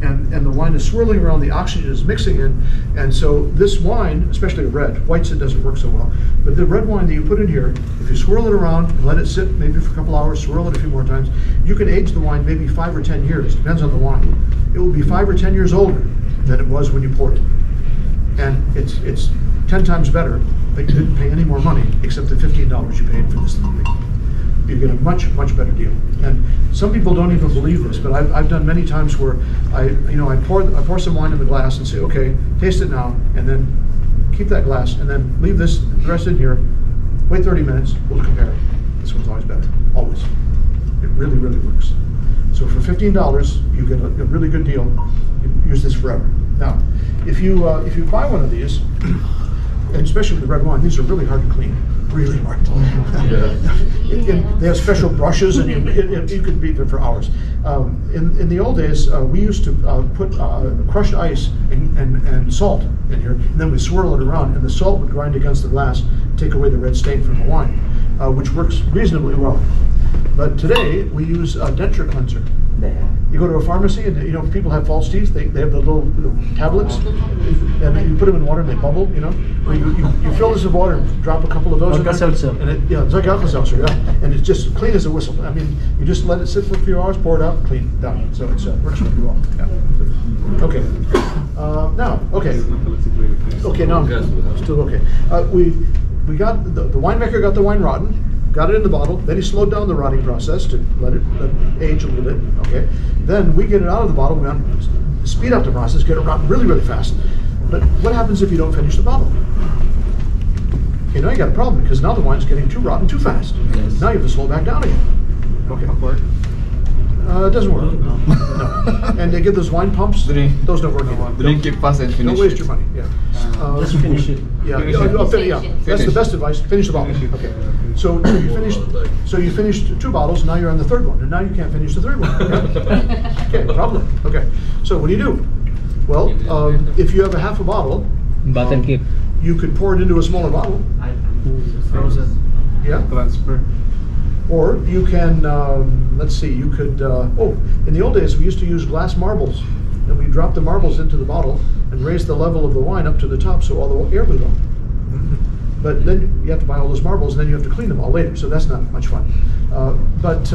And the wine is swirling around, the oxygen is mixing in, and so this wine, especially red, whites it doesn't work so well, but the red wine that you put in here, if you swirl it around and let it sit maybe for a couple hours, swirl it a few more times, you can age the wine maybe 5 or 10 years, depends on the wine. It will be 5 or 10 years older than it was when you poured it. And it's 10 times better, but you didn't pay any more money except the $15 you paid for this thing. You get a much, much better deal. And some people don't even believe this, but I've done many times where I pour some wine in the glass and say, okay, taste it now, and then keep that glass, and then leave the rest in here, wait 30 minutes, we'll compare it. This one's always better, always. It really, really works. So for $15, you get a really good deal. You can use this forever. Now, if you buy one of these, and especially with the red wine, these are really hard to clean. Really hard. They have special brushes, and you could be there for hours. In the old days, we used to put crushed ice and salt in here, and then we swirl it around, and the salt would grind against the glass, take away the red stain from the wine, which works reasonably well. But today, we use a Denture Cleanser. You go to a pharmacy, and people have false teeth. They have the little tablets, and you put them in water and they bubble. Or you fill this with water and drop a couple of those in there, and it's like Alka-Seltzer, and it's just clean as a whistle. I mean, you just let it sit for a few hours, pour it out, clean, done. So it works really well. Yeah. Okay. Now, okay, now I'm still okay. We got the winemaker got the wine rotten. Got it in the bottle, then he slowed down the rotting process to let it age a little bit, okay? Then we get it out of the bottle, we want to speed up the process, get it rotten really, really fast. But what happens if you don't finish the bottle? Okay, now you got a problem, because now the wine's getting too rotten too fast. Yes. Now you have to slow back down again. Okay. It doesn't work. No. And they give those wine pumps, those don't work anymore. Drink it fast and finish. Don't waste your money, yeah. Just finish it. Yeah, that's the best advice. Finish the bottle. Okay. So you finished 2 bottles. Now you're on the 3rd one, and now you can't finish the 3rd one. Okay, problem. Okay. So what do you do? Well, if you have a half a bottle, you could pour it into a smaller bottle. Frozen. Yeah. Transfer. Or you can, let's see, you could, in the old days we used to use glass marbles, and we drop the marbles into the bottle and raise the level of the wine up to the top so all the air would go. But then you have to buy all those marbles, and then you have to clean them all later, so that's not much fun. But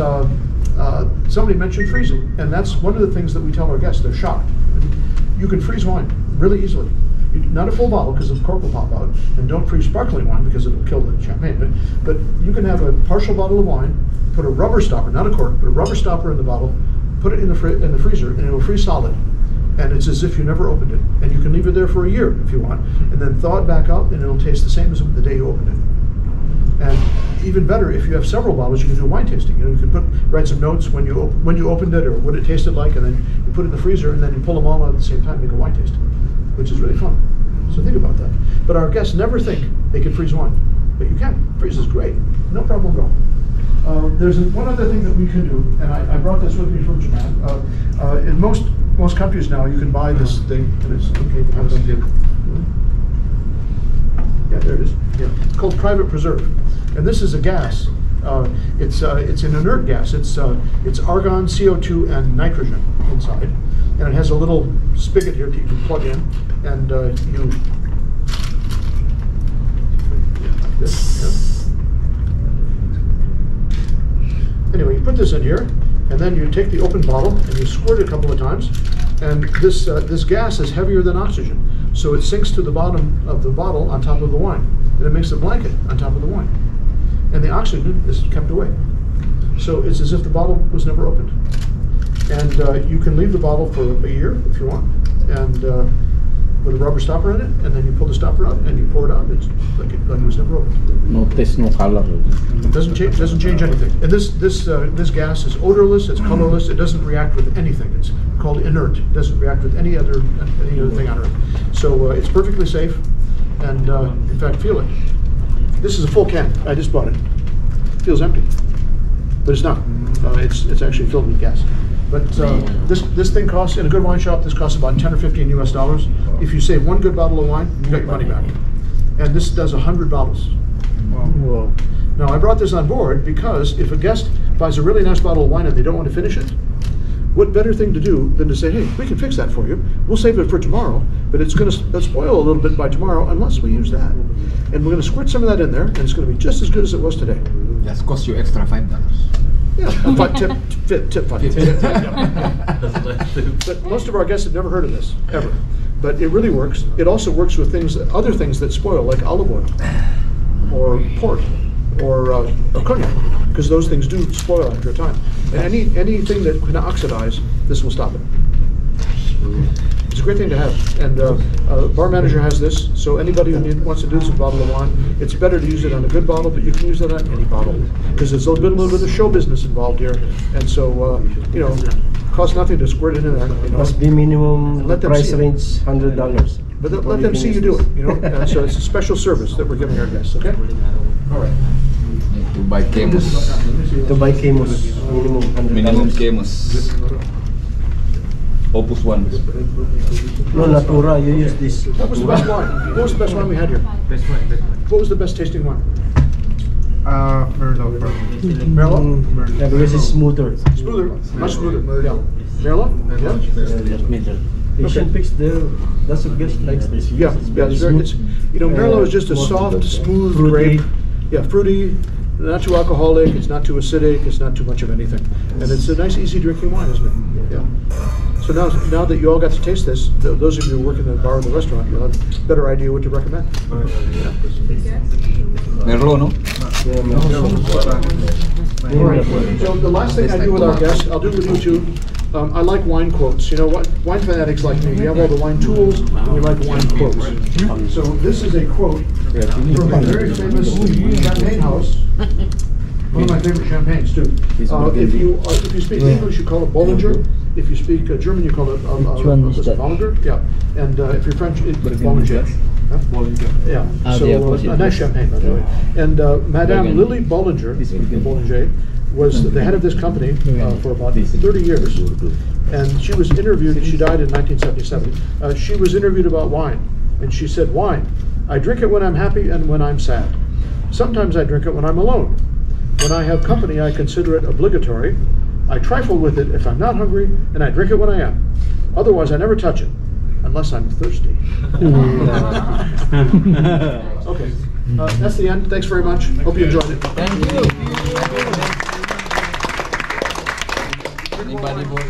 somebody mentioned freezing, and that's one of the things that we tell our guests. They're shocked. You can freeze wine really easily. Not a full bottle, because the cork will pop out, and don't freeze sparkling wine because it'll kill the champagne. But you can have a partial bottle of wine, put a rubber stopper, not a cork, but a rubber stopper in the bottle, put it in the freezer, and it will freeze solid. And it's as if you never opened it. And you can leave it there for a year if you want, and then thaw it back out, and it'll taste the same as the day you opened it. And even better, if you have several bottles, you can do wine tasting. You know, you can write some notes when you opened it or what it tasted like, and then you put it in the freezer, and then you pull them all out at the same time, make a wine tasting, which is really fun. So think about that. But our guests never think they can freeze wine, but you can. Freeze is great, no problem at all. There's one other thing that we can do, and I brought this with me from Japan. In most countries now, you can buy this thing, and it's okay to have it. Yeah, there it is. Yeah. It's called private preserve, and this is a gas. It's an inert gas. It's argon, CO2, and nitrogen inside, and it has a little spigot here that you can plug in, and you. Like this, yeah. Anyway, you put this in here, and then you take the open bottle and you squirt it a couple of times, and this gas is heavier than oxygen, so it sinks to the bottom of the bottle on top of the wine, and it makes a blanket on top of the wine, and the oxygen is kept away. So it's as if the bottle was never opened, and you can leave the bottle for a year if you want, and with a rubber stopper in it, and then you pull the stopper out and you pour it out. It's like it was never opened. No taste, no color. It doesn't change anything. And this gas is odorless. It's colorless. It doesn't react with anything. It's called inert. It doesn't react with any other thing on Earth. So it's perfectly safe. And in fact, feel it. This is a full can. I just bought it. It feels empty, but it's not. It's actually filled with gas. But this thing costs, in a good wine shop, this costs about $10 or $15 US. If you save one good bottle of wine, you got your money back. And this does 100 bottles. Wow. Now, I brought this on board because if a guest buys a really nice bottle of wine and they don't want to finish it, what better thing to do than to say, hey, we can fix that for you. We'll save it for tomorrow, but it's going to spoil a little bit by tomorrow unless we use that. And we're going to squirt some of that in there, and it's going to be just as good as it was today. Just cost you extra $5. Yeah, tip $5. But most of our guests have never heard of this, ever. But it really works. It also works with other things that spoil, like olive oil, or port, or cognac, because those things do spoil after a time. And anything that can oxidize, this will stop it. It's a great thing to have. And bar manager has this, so anybody who wants to do this with a bottle of wine, it's better to use it on a good bottle, but you can use that on any bottle, because there's a little bit of show business involved here. And so, you know, costs nothing to squirt it in there. You know. Must be minimum Let them price see it. range $100. But let them see you do it, you know. So it's a special service that we're giving our guests, okay? All right. To buy Camus. To buy Camus, minimum $100. Minimum Camus. Opus 1. No, Natura, you use this. What was the best wine? What was the best wine we had here? Best wine. What was the best tasting wine? Merlot. Merlot? Yeah, because it's smoother. Smoother, much smoother. Yeah. Merlot? Yeah. Asian picks that's what guest likes this. Yeah, it's very. You know, Merlot is just a soft, smooth grape. Yeah, fruity. Not too alcoholic. It's not too acidic. It's not too much of anything, and it's a nice, easy drinking wine, isn't it? Yeah. So now that you all got to taste this, those of you who work in the bar or the restaurant, you'll have a better idea what to recommend. Yeah. Merlot, no? So the last thing I do with our guests, I'll do with you too. I like wine quotes. You know what? Wine fanatics like me. We have all the wine tools, and we like wine quotes. So this is a quote from a very famous champagne house. One of my favorite champagnes too. If you speak English, you call it Bollinger. If you speak German, you call it Bollinger. Yeah. And if you're French, it's Bollinger. Yeah. So a nice champagne, by the way. And Madame Lily Bollinger was the head of this company for about 30 years. And she was interviewed, she died in 1977. She was interviewed about wine. And she said, wine, I drink it when I'm happy and when I'm sad. Sometimes I drink it when I'm alone. When I have company, I consider it obligatory. I trifle with it if I'm not hungry, and I drink it when I am. Otherwise, I never touch it, unless I'm thirsty. Okay, that's the end. Thanks very much. Hope you enjoyed it. Thank you. Anybody more?